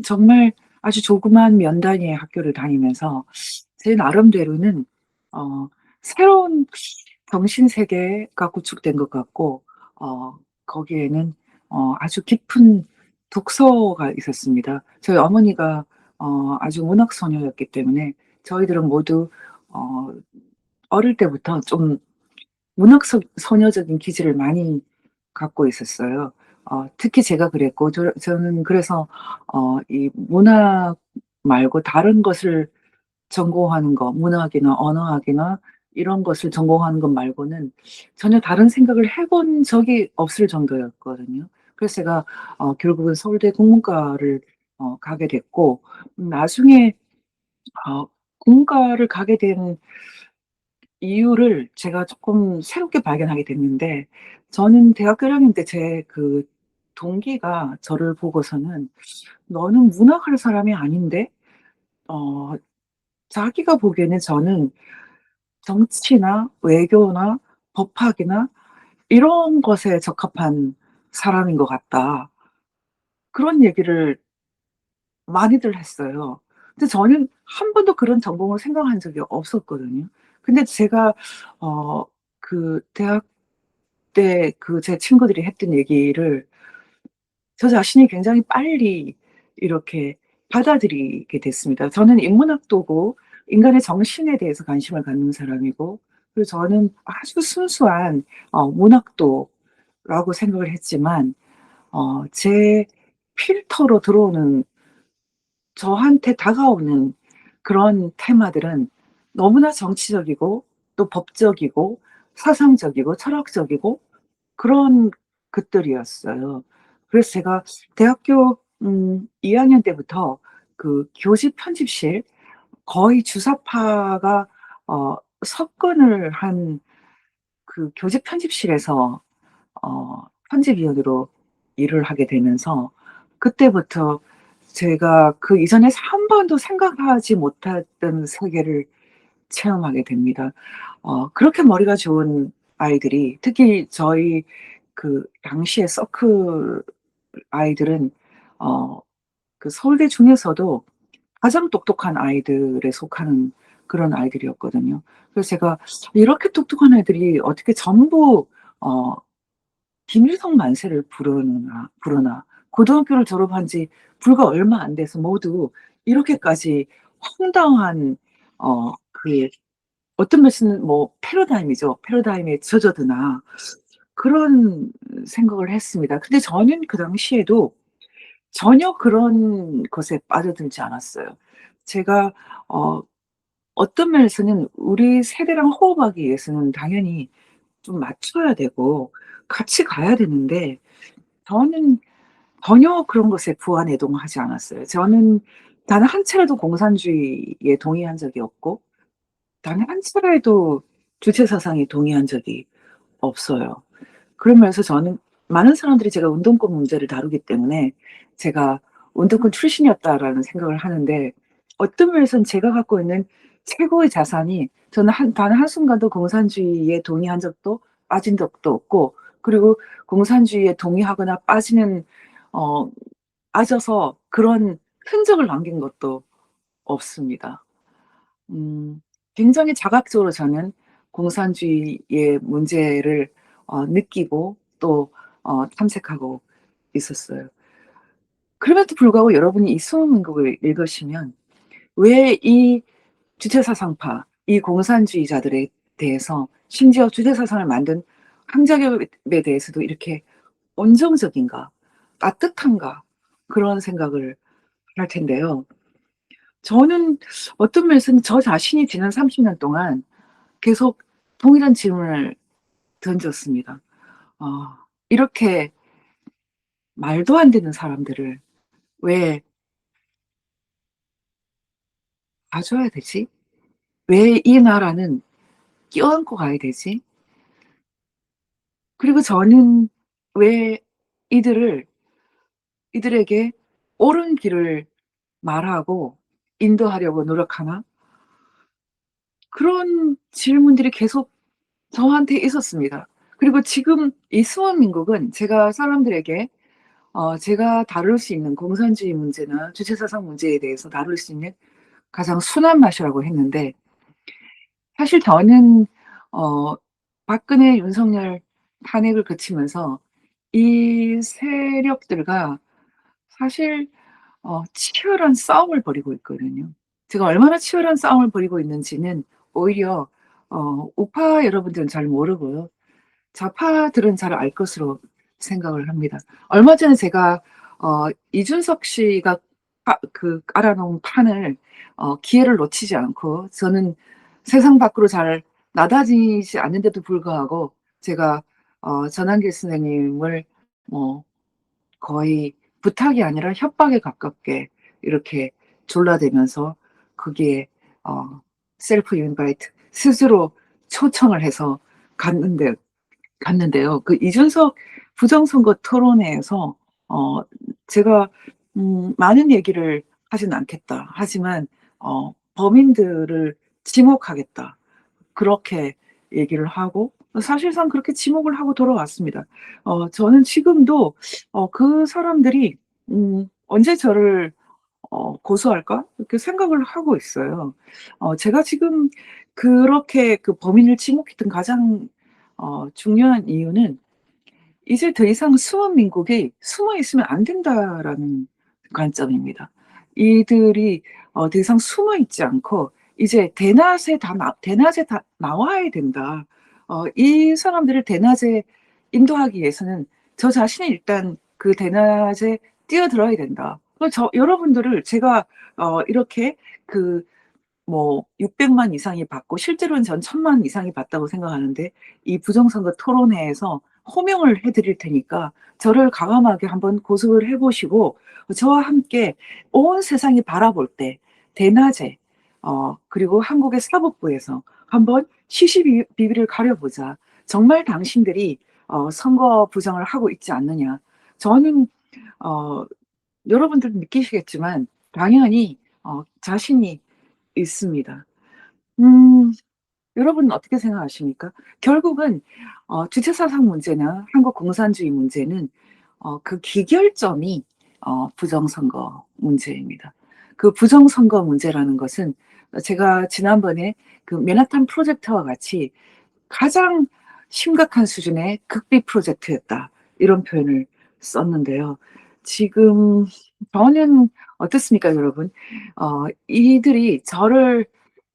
정말 아주 조그만 면 단위의 학교를 다니면서 제 나름대로는 어 새로운 정신 세계가 구축된 것 같고, 거기에는 아주 깊은 독서가 있었습니다. 저희 어머니가 아주 문학 소녀였기 때문에 저희들은 모두 어 어릴 때부터 좀 문학 소녀적인 기질을 많이 갖고 있었어요. 특히 제가 그랬고, 저는 그래서 이 문학 말고 다른 것을 전공하는 거, 문학이나 언어학이나 이런 것을 전공하는 것 말고는 전혀 다른 생각을 해본 적이 없을 정도였거든요. 그래서 제가 결국은 서울대 국문과를 가게 됐고, 나중에 어 국문과를 가게 된 이유를 제가 쪼끔 새롭게 발견하게 됐는데, 저는 대학교 1 학년 때 제 그 동기가 저를 보고서는 "너는 문학할 사람이 아닌데?" 어 자기가 보기에는 저는 정치나 외교나 법학이나 이런 것에 적합한 사람인 것 같다. 그런 얘기를 많이들 했어요. 근데 저는 한 번도 그런 전공을 생각한 적이 없었거든요. 근데 제가 어 대학 때 제 친구들이 했던 얘기를 저 자신이 굉장히 빨리 이렇게 받아들이게 됐습니다. 저는 인문학도고 인간의 정신에 대해서 관심을 갖는 사람이고, 그리고 저는 아주 순수한 문학도라고 생각을 했지만, 제 필터로 들어오는, 저한테 다가오는 그런 테마들은 너무나 정치적이고 또 법적이고 사상적이고 철학적이고 그런 것들이었어요. 그래서 제가 대학교 2 학년 때부터 교직 편집실, 거의 주사파가 석권을 한 교직 편집실에서 편집위원으로 일을 하게 되면서, 그때부터 제가 그 이전에 한 번도 생각하지 못했던 세계를 체험하게 됩니다. 그렇게 머리가 좋은 아이들이, 특히 저희 당시의 서클 아이들은 어 서울대 중에서도 가장 똑똑한 아이들에 속하는 그런 아이들이었거든요. 그래서 제가 '이렇게 똑똑한 애들이 어떻게 전부 어 김일성 만세를 부르나. 고등학교를 졸업한 지 불과 얼마 안 돼서 모두 이렇게까지 황당한 어떤 면에서는 뭐 패러다임이죠. 패러다임에 젖어드나.' 그런 생각을 했습니다. 근데 저는 그 당시에도 전혀 그런 것에 빠져들지 않았어요. 제가 어 어떤 면에서는 우리 세대랑 호흡하기 위해서는 당연히 좀 맞춰야 되고 같이 가야 되는데, 저는 전혀 그런 것에 부안해동하지 않았어요. 저는 단 한 차례도 공산주의에 동의한 적이 없고, 단 한 차례도 주체 사상에 동의한 적이 없어요. 그러면서 저는, 많은 사람들이 제가 운동권 문제를 다루기 때문에 제가 '운동권 출신이었다.'라는 생각을 하는데, 어떤 면에서는 제가 갖고 있는 최고의 자산이, 저는 단 한순간도 공산주의에 동의한 적도 빠진 적도 없고, 그리고 공산주의에 동의하거나 빠지는 어 빠져서 그런 흔적을 남긴 것도 없습니다. 음 굉장히 자각적으로 저는 공산주의의 문제를 느끼고 또 탐색하고 있었어요. 그럼에도 불구하고 여러분이 이 수험민국을 읽으시면 왜 이 주체사상파, 이 공산주의자들에 대해서, 심지어 주체사상을 만든 황자엽에 대해서도 이렇게 온정적인가, 따뜻한가, 그런 생각을 할 텐데요. 저는 어떤 면에서는 저 자신이 지난 30년 동안 계속 동일한 질문을 던졌습니다. '이렇게 말도 안 되는 사람들을 왜 봐줘야 되지? 왜 이 나라는 껴안고 가야 되지? 그리고 저는 왜 이들을 이들에게 옳은 길을 말하고 인도하려고 노력하나?' 그런 질문들이 계속 저한테 있었습니다. 그리고 지금 이 수원민국은 제가 사람들에게 제가 다룰 수 있는 공산주의 문제나 주체사상 문제에 대해서 다룰 수 있는 가장 순한 맛이라고 했는데, 사실 저는 어 박근혜, 윤석열 탄핵을 거치면서 이 세력들과 사실 치열한 싸움을 벌이고 있거든요. 제가 얼마나 치열한 싸움을 벌이고 있는지는 오히려 우파 여러분들은 잘 모르고요, 좌파들은 잘 알 것으로 생각을 합니다. 얼마 전에 제가 이준석 씨가 깔아 놓은 판을 기회를 놓치지 않고, 저는 세상 밖으로 잘 나다니지 않는데도 불구하고 제가 전한길 선생님을 뭐 거의 부탁이 아니라 협박에 가깝게 이렇게 졸라대면서, 거기에 셀프 인바이트, 스스로 초청을 해서 갔는데 갔는데요. 그 이준석 부정선거 토론회에서 어 제가 많은 얘기를 하진 않겠다. 하지만 범인들을 지목하겠다. 그렇게 얘기를 하고 사실상 그렇게 지목을 하고 돌아왔습니다. 저는 지금도 그 사람들이 '언제 저를 고소할까?' 이렇게 생각을 하고 있어요. 제가 지금 그렇게 그 범인을 지목했던 가장 중요한 이유는 이제 더 이상 숨은 민국이 '숨어 있으면 안 된다.'라는 관점입니다. 이들이 더 이상 숨어 있지 않고 이제 대낮에 다 나와야 된다. 이 사람들을 대낮에 인도하기 위해서는 저 자신이 일단 그 대낮에 뛰어들어야 된다. 여러분들을 제가 이렇게 그 뭐 600만 이상이 받고 실제로는 전 1000만 이상이 받다고 생각하는데 이 부정선거 토론회에서 호명을 해 드릴 테니까 저를 과감하게 한번 고소를 해 보시고 저와 함께 온 세상이 바라볼 때 대낮에 그리고 한국의 사법부에서 한번 시시비비를 가려 보자. 정말 당신들이 선거 부정을 하고 있지 않느냐. 저는 어 여러분들도 느끼시겠지만 당연히 자신이 있습니다. 음 여러분은 어떻게 생각하십니까? 결국은 주체 사상 문제나 한국 공산주의 문제는 그 기결점이 부정선거 문제입니다. 그 부정선거 문제라는 것은 제가 지난번에 그 맨하탄 프로젝트와 같이 가장 심각한 수준의 극비 프로젝트였다. 이런 표현을 썼는데요. 지금 저는 어떻습니까, 여러분? 이들이 저를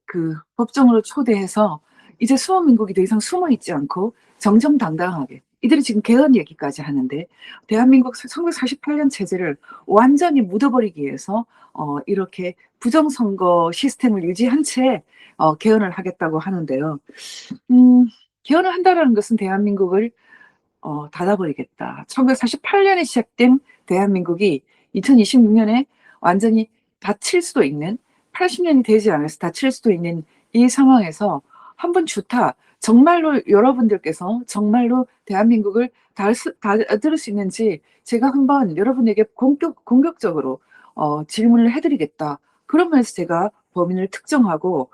그 법정으로 초대해서 이제 수호민국이 더 이상 숨어 있지 않고 정정당당하게 이들이 지금 개헌 얘기까지 하는데 대한민국 1948년 체제를 완전히 묻어버리기 위해서 이렇게 부정선거 시스템을 유지한 채 개헌을 하겠다고 하는데요. 음 개헌을 한다라는 것은 대한민국을 닫아버리겠다. 1948 년에 시작된 대한민국이 2026 년에 완전히 닫힐 수도 있는 80 년이 되지 않아서 닫힐 수도 있는 이 상황에서 한 번 주타 정말로 여러분들께서 정말로 대한민국을 닫을 수 있는지 제가 한번 여러분에게 공격적으로 질문을 해 드리겠다. 그러면서 제가 범인을 특정하고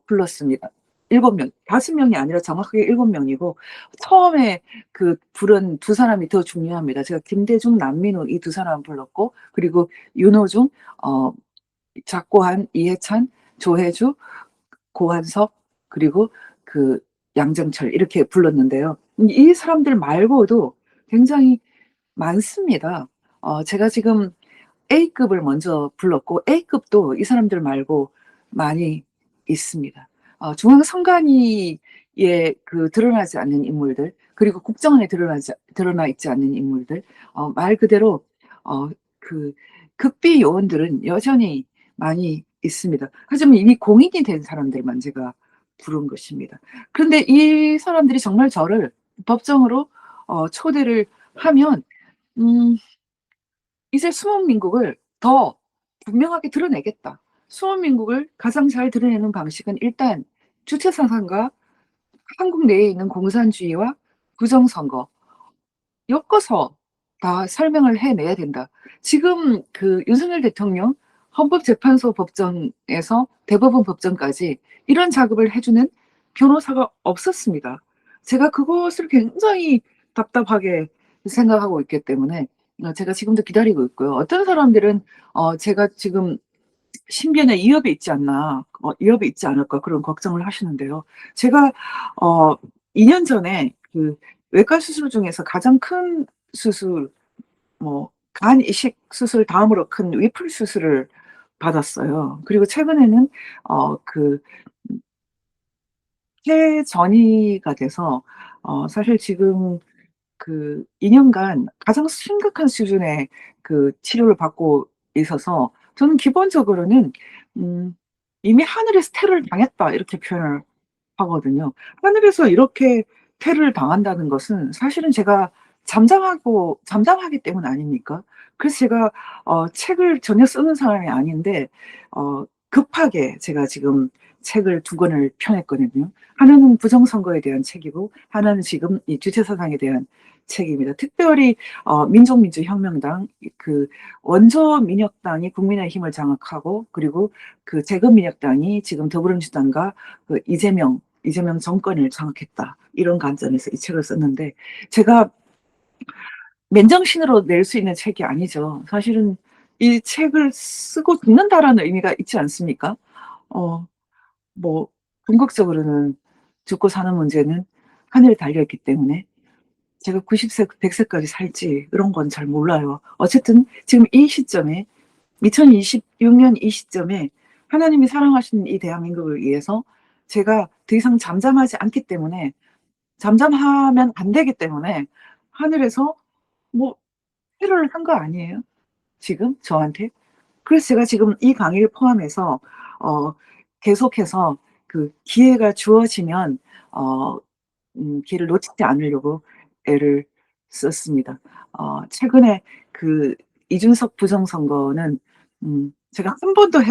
불렀습니다. 7 명, 5 명이 아니라 정확하게 7 명이고 처음에 그 부른 두 사람이 더 중요합니다. 제가 김대중, 남민우 이 두 사람 불렀고 그리고 윤호중, 어 작고한, 이해찬, 조혜주, 고한석 그리고 그 양정철 이렇게 불렀는데요. 이 사람들 말고도 굉장히 많습니다. 제가 지금 A급을 먼저 불렀고 A급도 이 사람들 말고 많이 있습니다. 중앙선관위에 그 드러나지 않는 인물들 그리고 국정원에 드러나 있지 않는 인물들 말 그대로 그 극비 요원들은 여전히 많이 있습니다. 하지만 이미 공인이 된 사람들만 제가 부른 것입니다. 그런데 이 사람들이 정말 저를 법정으로 초대를 하면 음 이제 수원민국을 더 분명하게 드러내겠다. 수원민국을 가장 잘 드러내는 방식은 일단 주체사상과 한국 내에 있는 공산주의와 부정선거 엮어서 다 설명을 해내야 된다. 지금 그 윤석열 대통령 헌법재판소 법정에서 대법원 법정까지 이런 작업을 해 주는 변호사가 없었습니다. 제가 그것을 굉장히 답답하게 생각하고 있기 때문에 제가 지금도 기다리고 있고요. 어떤 사람들은 제가 지금 신변에 위협이 있지 않나, 위협이 있지 않을까 그런 걱정을 하시는데요. 제가 어 2년 전에 그 외과 수술 중에서 가장 큰 수술 뭐 간 이식 수술 다음으로 큰 위풀 수술을 받았어요. 그리고 최근에는 그 폐전이가 돼서 사실 지금 그 2 년간 가장 심각한 수준의 그 치료를 받고 있어서 저는 기본적으로는 음 '이미 하늘에서 테러를 당했다.' 이렇게 표현을 하거든요. 하늘에서 이렇게 테러를 당한다는 것은 사실은 제가 잠잠하기 때문 아닙니까? 그래서 제가 책을 전혀 쓰는 사람이 아닌데 급하게 제가 지금 책을 두 권을 펴냈거든요. 하나는 부정선거에 대한 책이고 하나는 지금 이 주체사상에 대한 책입니다. 특별히 민족민주혁명당 그 원조 민혁당이 국민의힘을 장악하고 그리고 그 재건민혁당이 지금 더불어민주당과 그 이재명 정권을 장악했다. 이런 관점에서 이 책을 썼는데 제가 맨정신으로 낼 수 있는 책이 아니죠. 사실은 이 책을 쓰고 죽는다라는 의미가 있지 않습니까? 어, 뭐 궁극적으로는 죽고 사는 문제는 하늘에 달려있기 때문에 제가 90세, 100세까지 살지 이런 건 잘 몰라요. 어쨌든 지금 이 시점에 2026년 이 시점에 하나님이 사랑하시는 이 대한민국을 위해서 제가 더 이상 잠잠하지 않기 때문에 잠잠하면 안 되기 때문에 하늘에서 뭐 해를 한 거 아니에요? 지금 저한테? 그래서 제가 지금 이 강의를 포함해서 어, 계속해서 그 기회가 주어지면 어, 기회를 놓치지 않으려고 애를 썼습니다. 최근에 그 이준석 부정선거는 제가 한 번도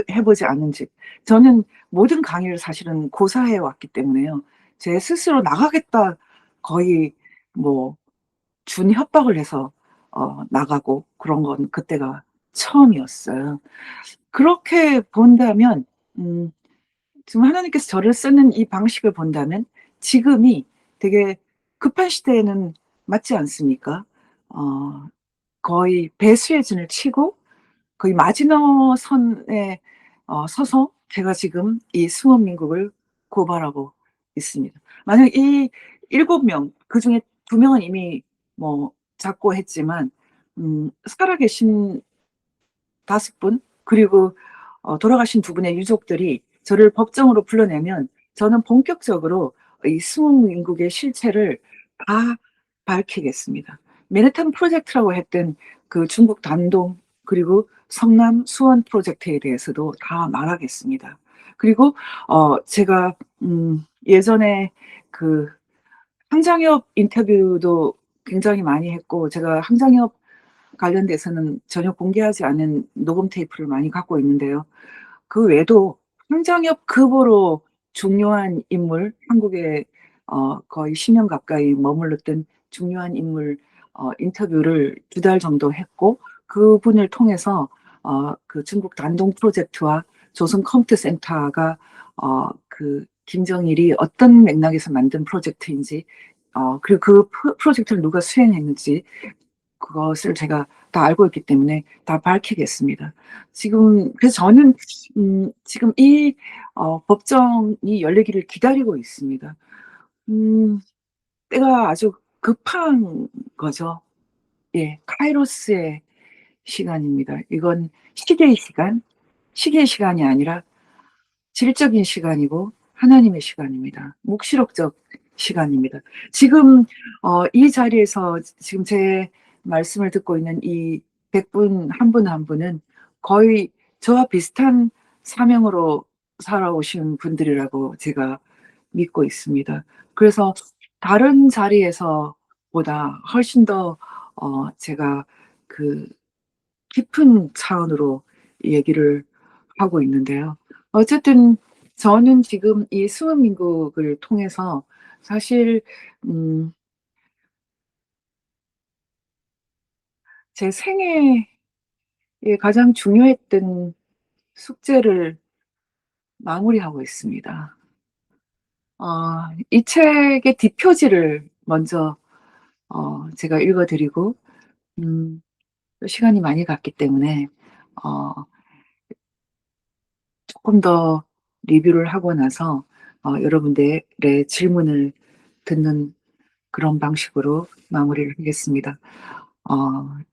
해보지 않은 직 저는 모든 강의를 사실은 고사해 왔기 때문에요. 제 스스로 나가겠다 거의 뭐 준 협박을 해서 나가고 그런 건 그때가 처음이었어요. 그렇게 본다면 음, 지금 하나님께서 저를 쓰는 이 방식을 본다면 지금이 되게 급한 시대에는 맞지 않습니까? 어, 거의 배수의 진을 치고 거의 마지노선에 서서 제가 지금 이 승원민국을 고발하고 있습니다. 만약 이 7명, 그중에 2명은 이미 뭐 잡고 했지만, 살아계신 5분, 그리고 돌아가신 2분의 유족들이 저를 법정으로 불러내면 저는 본격적으로 이 승원민국의 실체를 다 밝히겠습니다. 맨해튼 프로젝트라고 했던 그 중국 단동 그리고 성남 수원 프로젝트에 대해서도 다 말하겠습니다. 그리고 제가 예전에 그 황장엽 인터뷰도 굉장히 많이 했고 제가 황장엽 관련돼서는 전혀 공개하지 않은 녹음 테이프를 많이 갖고 있는데요. 그 외에도 황장엽 급으로 중요한 인물, 한국에 거의 10년 가까이 머물렀던 중요한 인물 인터뷰를 2달 정도 했고 그분을 통해서 그 중국 단동 프로젝트와 조선 컴퓨터 센터가 그 김정일이 어떤 맥락에서 만든 프로젝트인지 그리고 그 프로젝트를 누가 수행했는지 그것을 제가 다 알고 있기 때문에 다 밝히겠습니다. 지금 그래서 저는 지금 이 법정이 열리기를 기다리고 있습니다. 음, 때가 아주 급한 거죠. 예, 카이로스의 시간입니다. 이건 시계의 시간, 시계의 시간이 아니라 질적인 시간이고 하나님의 시간입니다. 묵시록적 시간입니다. 지금 이 자리에서 지금 제 말씀을 듣고 있는 이 100분 한 분 한 분은 거의 저와 비슷한 사명으로 살아오신 분들이라고 제가 믿고 있습니다. 그래서 다른 자리에서 보다 훨씬 더 제가 그 깊은 차원으로 얘기를 하고 있는데요. 어쨌든 저는 지금 이 수원민국을 통해서 사실 음, 제 생애에 가장 중요했던 숙제를 마무리하고 있습니다. 어, 이 책의 뒷표지를 먼저 제가 읽어드리고 또 시간이 많이 갔기 때문에 어, 조금 더 리뷰를 하고 나서 여러분들의 질문을 듣는 그런 방식으로 마무리를 하겠습니다.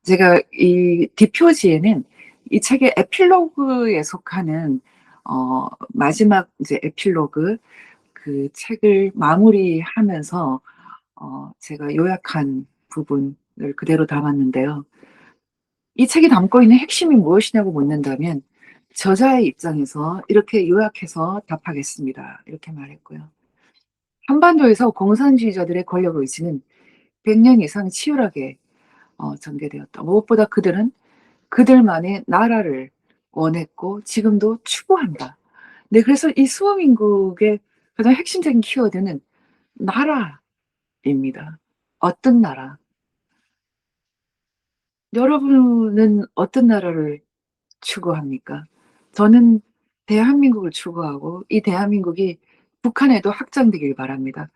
제가 이 뒷표지에는 이 책의 에필로그에 속하는 마지막 이제 에필로그 그 책을 마무리하면서 제가 요약한 부분을 그대로 담았는데요. 이 책이 담고 있는 핵심이 무엇이냐고 묻는다면 저자의 입장에서 이렇게 요약해서 답하겠습니다. 이렇게 말했고요. 한반도에서 공산주의자들의 권력 의지는 100년 이상 치열하게 전개되었다. 무엇보다 그들은 그들만의 나라를 원했고 지금도 추구한다. 네, 그래서 이 수호민국의 가장 핵심적인 키워드는 나라입니다. 어떤 나라? 여러분은 어떤 나라를 추구합니까? 저는 대한민국을 추구하고 이 대한민국이 북한에도 확장되길 바랍니다.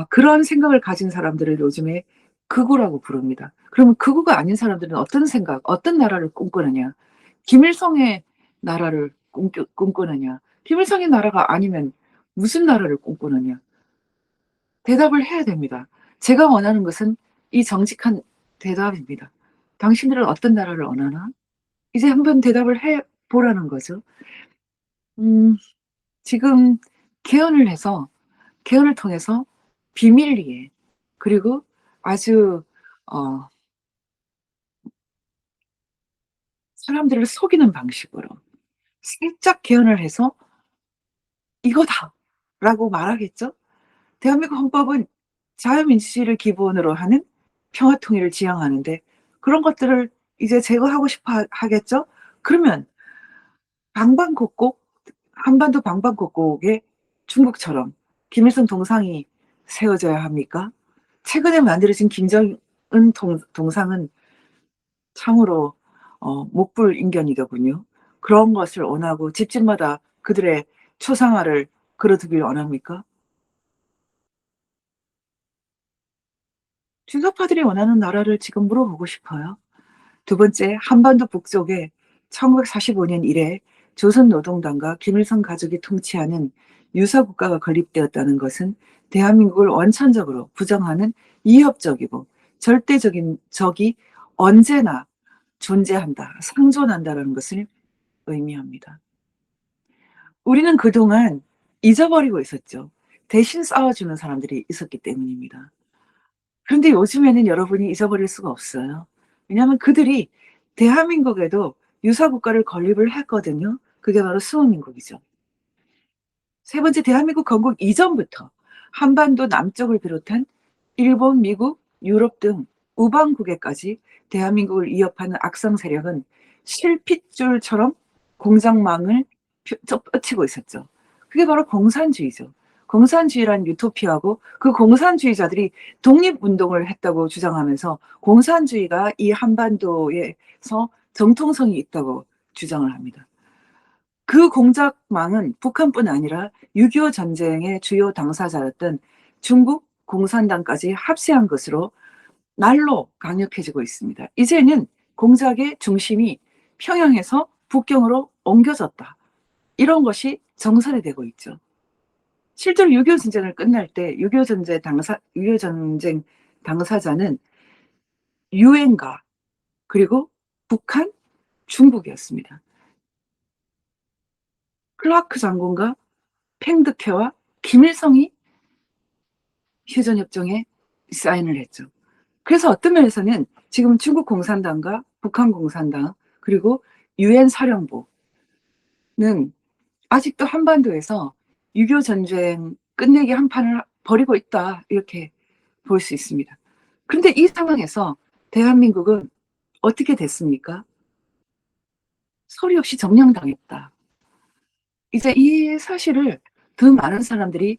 그런 생각을 가진 사람들을 요즘에 극우라고 부릅니다. 그러면 극우가 아닌 사람들은 어떤 생각, 어떤 나라를 꿈꾸느냐? 김일성의 나라를 꿈꾸느냐? 김일성의 나라가 아니면 무슨 나라를 꿈꾸느냐? 대답을 해야 됩니다. 제가 원하는 것은 이 정직한 대답입니다. 당신들은 어떤 나라를 원하나? 이제 한번 대답을 해 보라는 거죠. 음, 지금 개헌을 해서, 개헌을 통해서 비밀리에, 그리고 아주, 어, 사람들을 속이는 방식으로 살짝 개헌을 해서 이거다! 라고 말하겠죠? 대한민국 헌법은 자유민주주의를 기본으로 하는 평화통일을 지향하는데 그런 것들을 이제 제거하고 싶어 하겠죠? 그러면 방방곡곡, 한반도 방방곡곡에 중국처럼 김일성 동상이 세워져야 합니까? 최근에 만들어진 김정은 동상은 참으로 목불인견이더군요. 그런 것을 원하고 집집마다 그들의 초상화를 걸어두길 원합니까? 주사파들이 원하는 나라를 지금 물어보고 싶어요. 두 번째, 한반도 북쪽에 1945년 이래 조선노동당과 김일성 가족이 통치하는 유사국가가 건립되었다는 것은 대한민국을 원천적으로 부정하는 위협적이고 절대적인 적이 언제나 존재한다, 상존한다라는 것을 의미합니다. 우리는 그동안 잊어버리고 있었죠. 대신 싸워주는 사람들이 있었기 때문입니다. 그런데 요즘에는 여러분이 잊어버릴 수가 없어요. 왜냐하면 그들이 대한민국에도 유사국가를 건립을 했거든요. 그게 바로 수호민국이죠. 세 번째, 대한민국 건국 이전부터 한반도 남쪽을 비롯한 일본, 미국, 유럽 등 우방국에까지 대한민국을 위협하는 악성 세력은 실핏줄처럼 공작망을 뻗치고 있었죠. 그게 바로 공산주의죠. 공산주의란 유토피아고 그 공산주의자들이 독립운동을 했다고 주장하면서 공산주의가 이 한반도에서 정통성이 있다고 주장을 합니다. 그 공작망은 북한뿐 아니라 6.25 전쟁의 주요 당사자였던 중국 공산당까지 합세한 것으로 날로 강력해지고 있습니다. 이제는 공작의 중심이 평양에서 북경으로 옮겨졌다. 이런 것이 정설이 되고 있죠. 실제로 6.25 전쟁을 끝날 때 6.25 전쟁 당사자는 유엔과 그리고 북한, 중국이었습니다. 클라크 장군과 팽득회와 김일성이 휴전협정에 사인을 했죠. 그래서 어떤 면에서는 지금 중국 공산당과 북한 공산당 그리고 유엔 사령부는 아직도 한반도에서 6.25 전쟁 끝내기 한판을 벌이고 있다 이렇게 볼 수 있습니다. 그런데 이 상황에서 대한민국은 어떻게 됐습니까? 서리 없이 점령당했다. 이제 이 사실을 더 많은 사람들이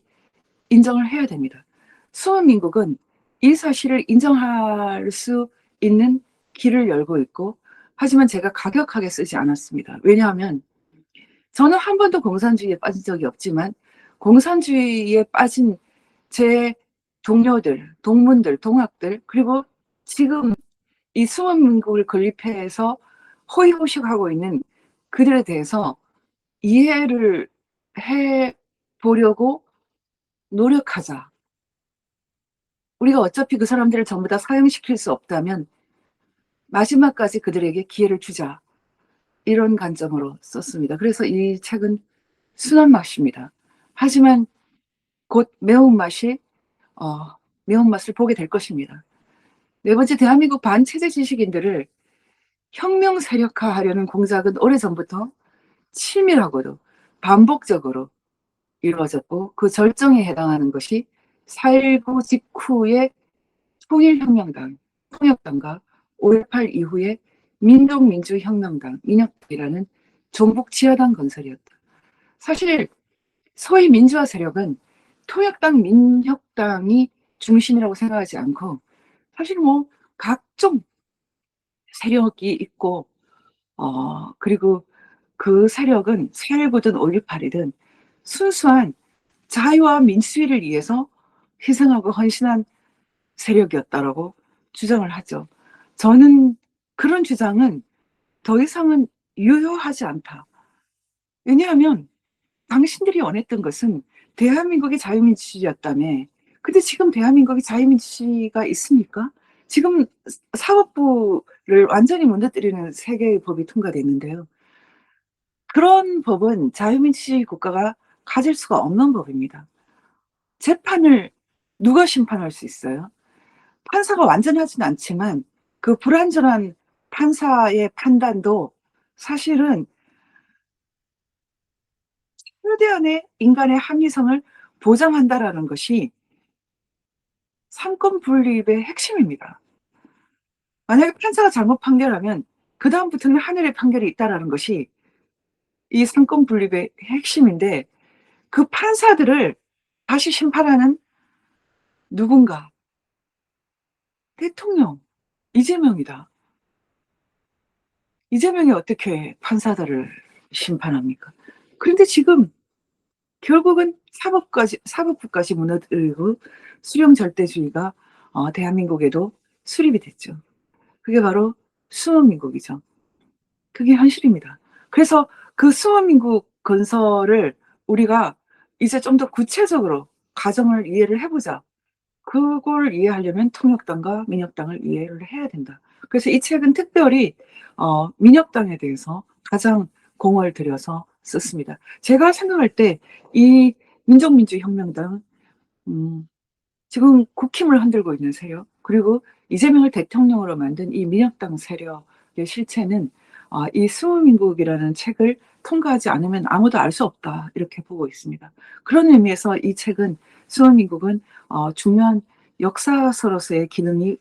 인정을 해야 됩니다. 수원민국은 이 사실을 인정할 수 있는 길을 열고 있고, 하지만 제가 가격하게 쓰지 않았습니다. 왜냐하면 저는 한 번도 공산주의에 빠진 적이 없지만 공산주의에 빠진 제 동료들, 동문들, 동학들, 그리고 지금 이 수원민국을 건립해서 호의호식하고 있는 그들에 대해서 이해를 해 보려고 노력하자. 우리가 어차피 그 사람들을 전부 다 사형시킬 수 없다면 마지막까지 그들에게 기회를 주자. 이런 관점으로 썼습니다. 그래서 이 책은 순한 맛입니다. 하지만 곧 매운맛이 매운맛을 보게 될 것입니다. 네 번째, 대한민국 반체제 지식인들을 혁명 세력화하려는 공작은 오래전부터 치밀하고도 반복적으로 이루어졌고 그 절정에 해당하는 것이 4.19 직후의 통일혁명당, 통역당과 5.18 이후에 민족민주혁명당, 민혁이라는 종북 지하당 건설이었다. 사실 소위 민주화 세력은 통역당, 민혁당이 중심이라고 생각하지 않고 사실 뭐 각종 세력이 있고 그리고 그 세력은 4.19든 5.18이든 순수한 자유와 민주주의를 위해서 희생하고 헌신한 세력이었다라고 주장을 하죠. 저는 그런 주장은 더 이상은 유효하지 않다. 왜냐하면 당신들이 원했던 것은 대한민국이 자유민주주의였다며. 근데 지금 대한민국이 자유민주주의가 있습니까? 지금 사법부를 완전히 무너뜨리는 세 개의 법이 통과됐는데요. 그런 법은 자유민주주의 국가가 가질 수가 없는 법입니다. 재판을 누가 심판할 수 있어요? 판사가 완전하진 않지만 그 불완전한 판사의 판단도 사실은 최대한의 인간의 합리성을 보장한다라는 것이 삼권 분립의 핵심입니다. 만약에 판사가 잘못 판결하면 그다음부터는 하늘의 판결이 있다라는 것이 이 삼권 분립의 핵심인데 그 판사들을 다시 심판하는 누군가 대통령 이재명이다. 이재명이 어떻게 판사들을 심판합니까? 그런데 지금 결국은 사법부까지 무너뜨리고 수령 절대주의가 대한민국에도 수립이 됐죠. 그게 바로 수원민국이죠. 그게 현실입니다. 그래서 그 수원민국 건설을 우리가 이제 좀 더 구체적으로 가정을 이해를 해보자. 그걸 이해하려면 통역당과 민혁당을 이해를 해야 된다. 그래서 이 책은 특별히 민혁당에 대해서 가장 공을 들여서 썼습니다. 제가 생각할 때 이 민족민주혁명당 지금 국힘을 흔들고 있는 세력 그리고 이재명을 대통령으로 만든 이 민혁당 세력의 실체는 이 수호민국이라는 책을 통과하지 않으면 아무도 알 수 없다 이렇게 보고 있습니다. 그런 의미에서 이 책은 수호민국은 중요한 역사서로서의 기능이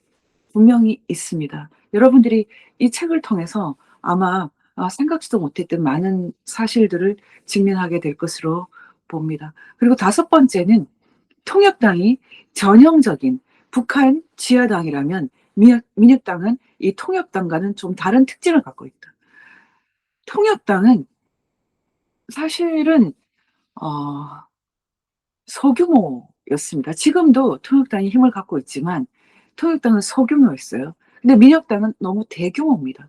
분명히 있습니다. 여러분들이 이 책을 통해서 아마 생각지도 못했던 많은 사실들을 직면하게 될 것으로 봅니다. 그리고 다섯 번째는 통역당이 전형적인 북한 지하당이라면 민혁당은 이 통역당과는 좀 다른 특징을 갖고 있다. 통역당은 사실은 어, 소규모였습니다. 지금도 통역당이 힘을 갖고 있지만 통역당은 소규모였어요. 근데 민혁당은 너무 대규모입니다.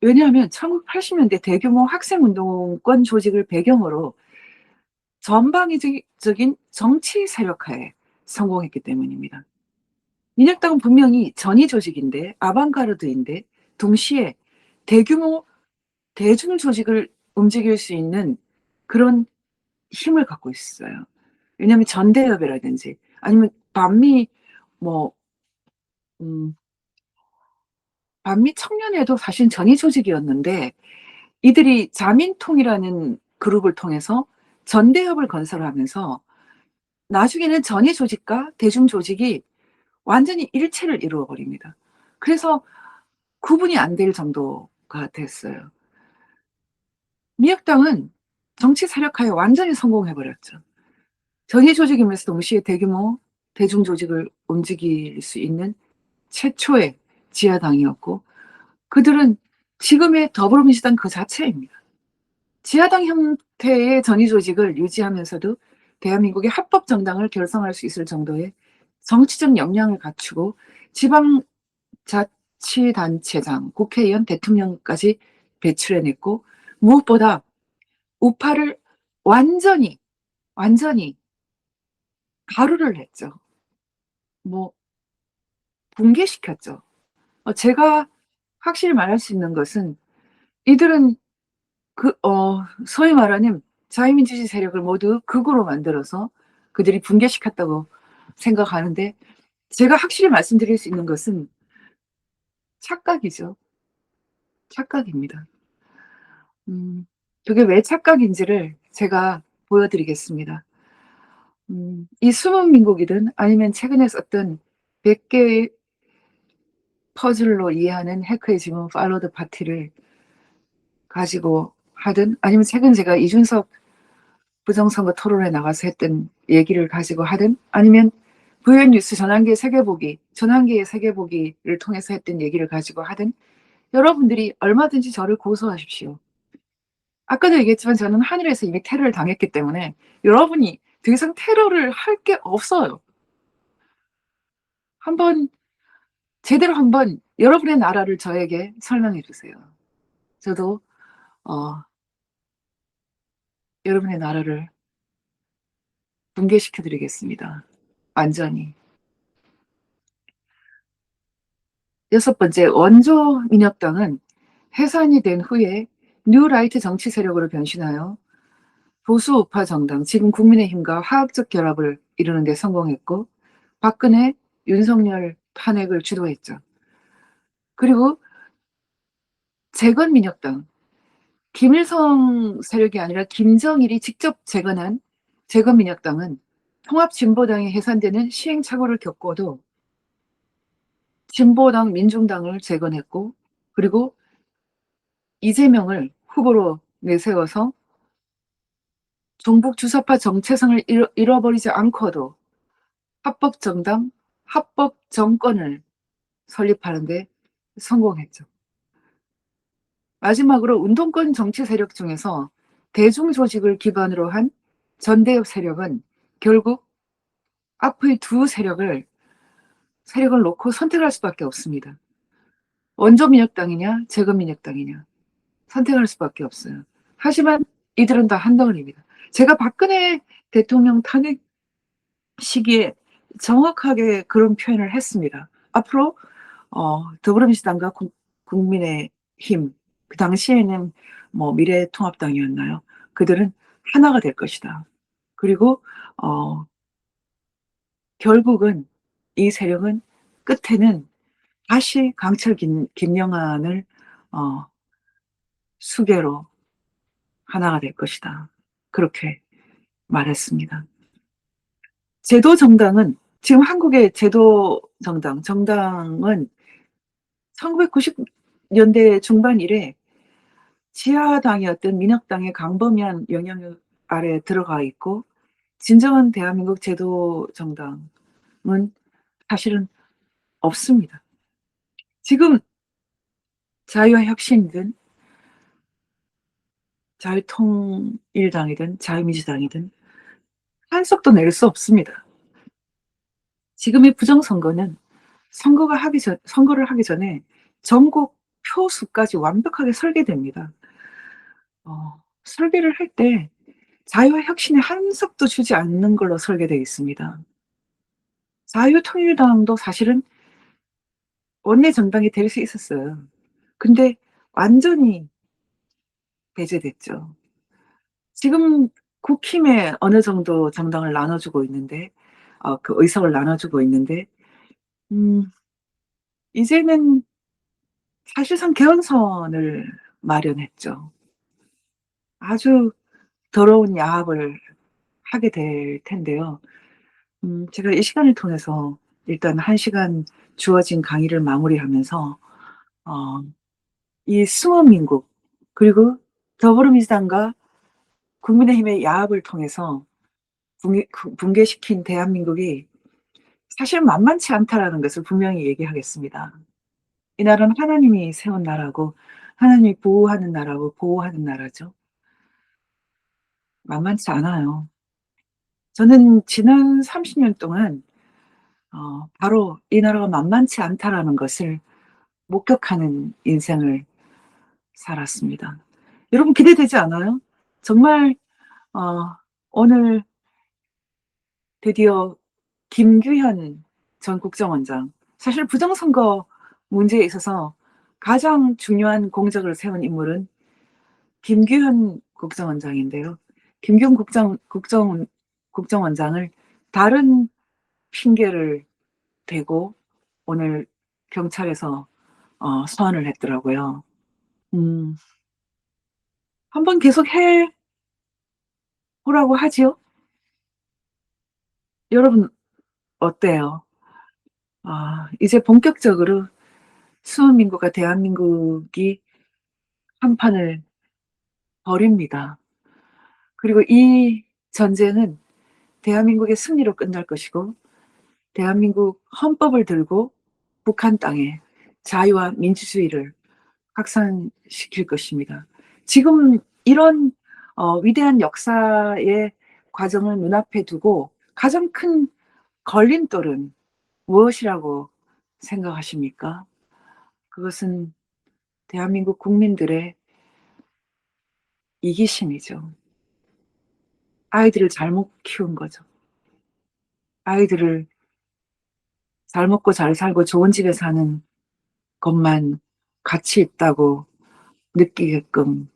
왜냐하면 1980년대 대규모 학생운동권 조직을 배경으로 전방위적인 정치 세력화에 성공했기 때문입니다. 민혁당은 분명히 전위 조직인데 아방가르드인데 동시에 대규모 대중 조직을 움직일 수 있는 그런 힘을 갖고 있어요. 왜냐하면 전대협이라든지 아니면 뭐 음, 반미 청년회도 사실 전위 조직이었는데 이들이 자민통이라는 그룹을 통해서 전대협을 건설하면서 나중에는 전위 조직과 대중 조직이 완전히 일체를 이루어 버립니다. 그래서 구분이 안 될 정도가 됐어요. 미혁당은 정치 세력화에 완전히 성공해 버렸죠. 전위 조직이면서 동시에 대규모 대중 조직을 움직일 수 있는 최초의 지하당이었고 그들은 지금의 더불어민주당 그 자체입니다. 지하당 형태의 전위 조직을 유지하면서도 대한민국의 합법 정당을 결성할 수 있을 정도의 정치적 역량을 갖추고 지방 자치단체장, 국회의원, 대통령까지 배출해냈고 무엇보다 우파를 완전히 완전히 가루를 했죠. 뭐 붕괴시켰죠. 제가 확실히 말할 수 있는 것은 이들은 소위 말하는 자유민주주의 세력을 모두 극우로 만들어서 그들이 붕괴시켰다고 생각하는데 제가 확실히 말씀드릴 수 있는 것은 착각이죠. 착각입니다. 그게 왜 착각인지를 제가 보여드리겠습니다. 이 숨은 민국이든 아니면 최근에 썼던 100개의 퍼즐로 이해하는 해커의 지문 팔로드 파티를 가지고 하든 아니면 최근 제가 이준석 부정선거 토론에 나가서 했던 얘기를 가지고 하든 아니면 VN 뉴스 전환기의 세계보기를 통해서 했던 얘기를 가지고 하든 여러분들이 얼마든지 저를 고소하십시오. 아까도 얘기했지만 저는 하늘에서 이미 테러를 당했기 때문에 여러분이 더 이상 테러를 할 게 없어요. 한번 제대로 한번 여러분의 나라를 저에게 설명해 주세요. 저도 어, 여러분의 나라를 붕괴시켜 드리겠습니다. 완전히. 여섯 번째, 원조 민혁당은 해산이 된 후에 뉴라이트 정치 세력으로 변신하여 보수 우파 정당, 지금 국민의힘과 화학적 결합을 이루는 데 성공했고 박근혜, 윤석열 탄핵을 주도했죠. 그리고 재건민혁당, 김일성 세력이 아니라 김정일이 직접 재건한 재건민혁당은 통합진보당이 해산되는 시행착오를 겪고도 진보당, 민중당을 재건했고 그리고 이재명을 후보로 내세워서 종북 주사파 정체성을 잃어버리지 않고도 합법정당, 합법정권을 설립하는 데 성공했죠. 마지막으로 운동권 정치 세력 중에서 대중조직을 기반으로 한 전대협 세력은 결국 앞의 두 세력을 놓고 선택할 수밖에 없습니다. 원조민혁당이냐 재건민혁당이냐 선택할 수밖에 없어요. 하지만 이들은 다 한덩어리입니다. 제가 박근혜 대통령 탄핵 시기에 정확하게 그런 표현을 했습니다. 앞으로 더불어민주당과 국민의힘, 그 당시에는 뭐 미래통합당이었나요? 그들은 하나가 될 것이다. 그리고 결국은 이 세력은 끝에는 다시 강철 김영환을 어, 수계로 하나가 될 것이다. 그렇게 말했습니다. 제도 정당은 지금 한국의 제도 정당은 1990년대 중반 이래 지하당이었던 민혁당의 강범위한 영향 아래 들어가 있고 진정한 대한민국 제도 정당은 사실은 없습니다. 지금 자유와 혁신이든 자유통일당이든 자유민주당이든 한석도 낼 수 없습니다. 지금의 부정선거는 선거를 하기 전에 전국 표수까지 완벽하게 설계됩니다. 설계를 할 때 자유와 혁신에 한석도 주지 않는 걸로 설계되어 있습니다. 자유통일당도 사실은 원내 정당이 될 수 있었어요. 근데 완전히 배제됐죠. 지금 국힘에 어느 정도 정당을 나눠주고 있는데, 그 의석을 나눠주고 있는데, 음, 이제는 사실상 개헌선을 마련했죠. 아주 더러운 야합을 하게 될 텐데요. 제가 이 시간을 통해서 일단 1시간 주어진 강의를 마무리하면서, 어, 이 승원민국, 그리고 더불어민주당과 국민의힘의 야합을 통해서 붕괴시킨 대한민국이 사실 만만치 않다라는 것을 분명히 얘기하겠습니다. 이 나라는 하나님이 세운 나라고, 하나님이 보호하는 나라고, 보호하는 나라죠. 만만치 않아요. 저는 지난 30년 동안 바로 이 나라가 만만치 않다라는 것을 목격하는 인생을 살았습니다. 여러분 기대되지 않아요? 정말 오늘 드디어 김규현 전 국정원장, 사실 부정선거 문제에 있어서 가장 중요한 공적을 세운 인물은 김규현 국정원장인데요. 김규현 국정원장을 다른 핑계를 대고 오늘 경찰에서 소환을 했더라고요. 음, 한번 계속 해 보라고 하지요? 여러분 어때요? 이제 본격적으로 수호민국과 대한민국이 한판을 벌입니다. 그리고 이 전쟁은 대한민국의 승리로 끝날 것이고 대한민국 헌법을 들고 북한 땅에 자유와 민주주의를 확산시킬 것입니다. 지금 이런 위대한 역사의 과정을 눈앞에 두고 가장 큰 걸림돌은 무엇이라고 생각하십니까? 그것은 대한민국 국민들의 이기심이죠. 아이들을 잘못 키운 거죠. 아이들을 잘 먹고 잘 살고 좋은 집에 사는 것만 가치 있다고 느끼게끔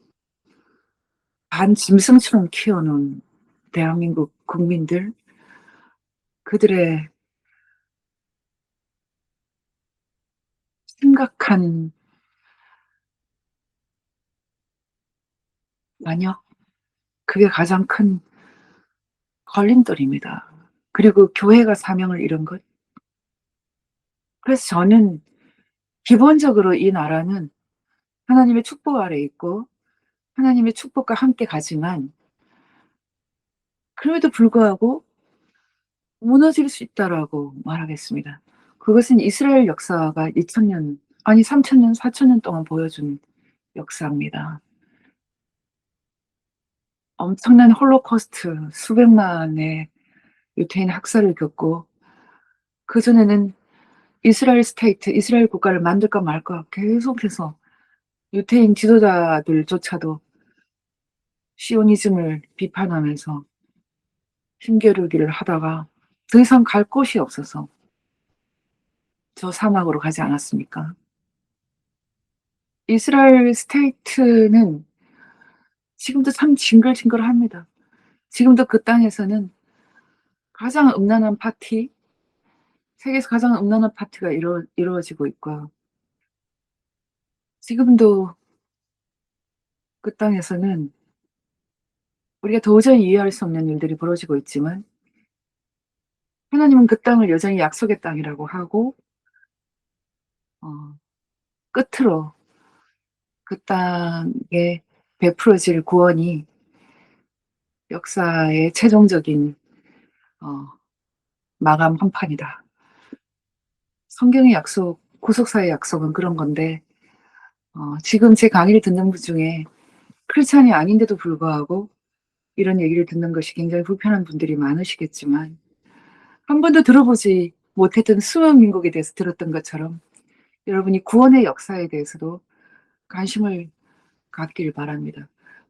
반짐승처럼 키워놓은 대한민국 국민들, 그들의 심각한 만역, 그게 가장 큰 걸림돌입니다. 그리고 교회가 사명을 잃은 것. 그래서 저는 기본적으로 이 나라는 하나님의 축복 아래 있고 하나님의 축복과 함께 가지만 그럼에도 불구하고 무너질 수 있다라고 말하겠습니다. 그것은 이스라엘 역사가 2000년, 아니 3000년, 4000년 동안 보여준 역사입니다. 엄청난 홀로코스트, 수백만의 유태인 학살을 겪고 그전에는 이스라엘 스테이트, 이스라엘 국가를 만들까 말까 계속해서 유태인 지도자들조차도 시오니즘을 비판하면서 힘겨루기를 하다가 더 이상 갈 곳이 없어서 저 사막으로 가지 않았습니까? 이스라엘 스테이트는 지금도 참 징글징글합니다. 지금도 그 땅에서는 가장 음란한 파티, 세계에서 가장 음란한 파티가 이루어지고 있고요. 지금도 그 땅에서는 우리가 도저히 이해할 수 없는 일들이 벌어지고 있지만 하나님은 그 땅을 여전히 약속의 땅이라고 하고 어, 끝으로 그 땅에 베풀어질 구원이 역사의 최종적인 어, 마감 한판이다. 성경의 약속, 구속사의 약속은 그런 건데 지금 제 강의를 듣는 분 중에 크리스찬이 아닌데도 불구하고 이런 얘기를 듣는 것이 굉장히 불편한 분들이 많으시겠지만 한 번도 들어보지 못했던 수많은 민국에 대해서 들었던 것처럼 여러분이 구원의 역사에 대해서도 관심을 갖길 바랍니다.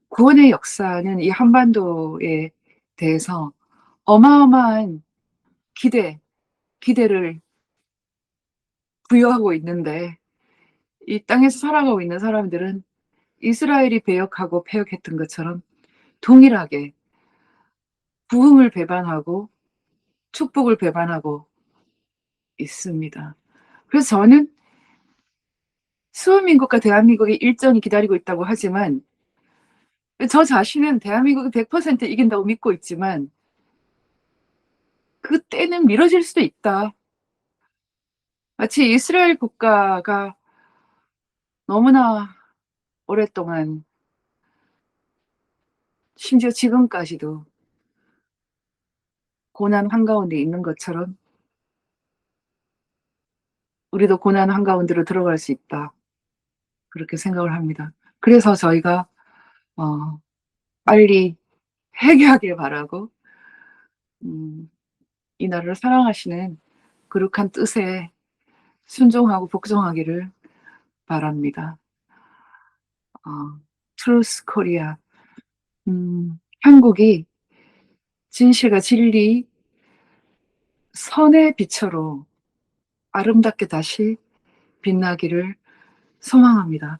구원의 역사는 이 한반도에 대해서 어마어마한 기대를 부여하고 있는데 이 땅에서 살아가고 있는 사람들은 이스라엘이 배역하고 패역했던 것처럼 동일하게 부흥을 배반하고 축복을 배반하고 있습니다. 그래서 저는 수호민국과 대한민국의 일전이 기다리고 있다고 하지만 저 자신은 대한민국이 100% 이긴다고 믿고 있지만 그 때는 미뤄질 수도 있다. 마치 이스라엘 국가가 너무나 오랫동안 심지어 지금까지도 고난 한가운데 있는 것처럼 우리도 고난 한가운데로 들어갈 수 있다. 그렇게 생각을 합니다. 그래서 저희가 빨리 회개하길 바라고 이 나라를 사랑하시는 거룩한 뜻에 순종하고 복종하기를 바랍니다. 트루스 코리아. 한국이 진실과 진리, 선의 빛으로 아름답게 다시 빛나기를 소망합니다.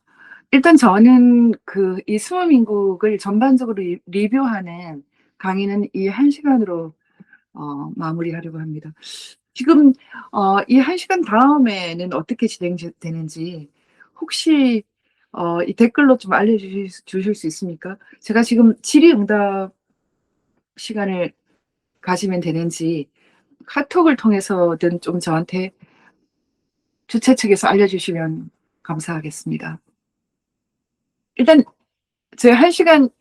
일단 저는 이 수호민국을 전반적으로 리뷰하는 강의는 이 1시간으로 마무리하려고 합니다. 지금 이 1시간 다음에는 어떻게 진행되는지 혹시 이 댓글로 좀 알려주실 수 있습니까? 제가 지금 질의응답 시간을 가지면 되는지 카톡을 통해서든 좀 저한테 주최 측에서 알려주시면 감사하겠습니다. 일단 제 1시간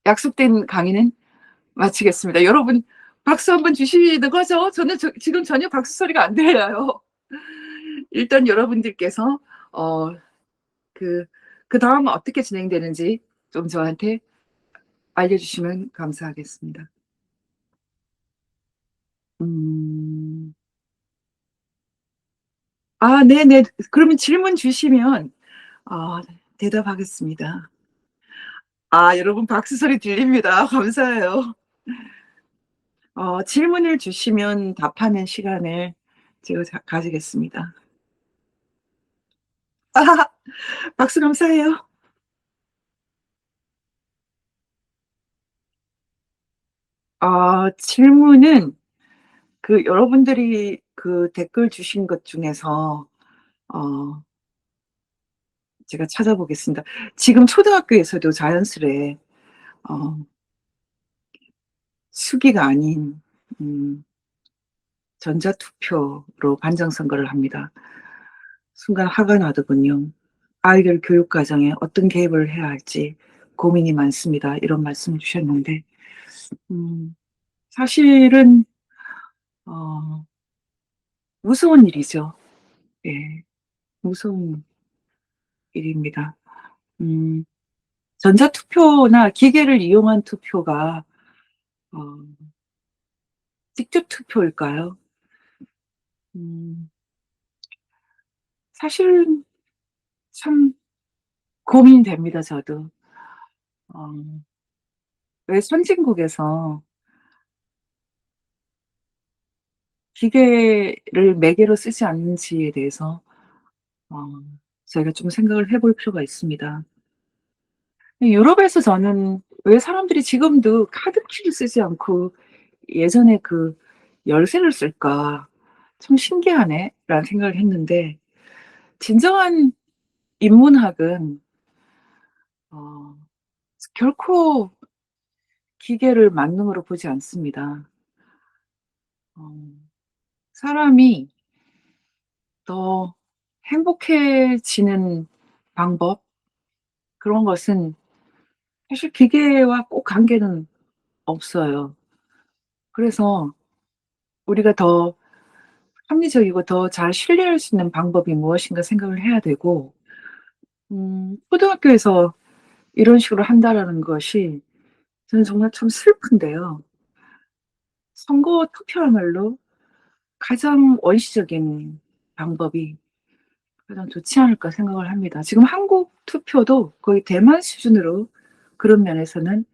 약속된 강의는 마치겠습니다. 여러분 박수 한번 주시는 거죠? 저는 지금 전혀 박수 소리가 안 들려요. 일단 여러분들께서 어 그 그다음 어떻게 진행되는지 좀 저한테 알려주시면 감사하겠습니다. 음. 아 네네. 그러면 질문 주시면 대답하겠습니다. 아 여러분 박수 소리 들립니다. 감사해요. 질문을 주시면 답하는 시간을 제가 가지겠습니다. 박수 감사해요. 질문은 여러분들이 댓글 주신 것 중에서 어 제가 찾아보겠습니다. 지금 초등학교에서도 자연스레 어 수기가 아닌 음 전자투표로 반장선거를 합니다. 순간 화가 나더군요. "아이들 교육 과정에 어떤 개입을 해야 할지 고민이 많습니다." 이런 말씀을 주셨는데 음 사실은 어 무서운 일이죠. 예. 무서운 일입니다. 음 전자투표나 기계를 이용한 투표가 어 직접 투표일까요? 음 사실은 참 고민됩니다 저도. 어 왜 선진국에서 기계를 매개로 쓰지 않는지에 대해서 어 저희가 좀 생각을 해볼 필요가 있습니다. 유럽에서 저는 '왜 사람들이 지금도 카드키를 쓰지 않고 예전에 열쇠를 쓸까? 참 신기하네.'라는 생각을 했는데 진정한 인문학은 어 결코 기계를 만능으로 보지 않습니다. 어 사람이 더 행복해지는 방법 그런 것은 사실 기계와 꼭 관계는 없어요. 그래서 우리가 더 합리적이고 더 잘 신뢰할 수 있는 방법이 무엇인가 생각을 해야 되고 초등학교에서 이런 식으로 한다라는 것이 저는 정말 참 슬픈데요. 선거 투표야말로 가장 원시적인 방법이 가장 좋지 않을까 생각을 합니다. 지금 한국 투표도 거의 대만 수준으로 그런 면에서는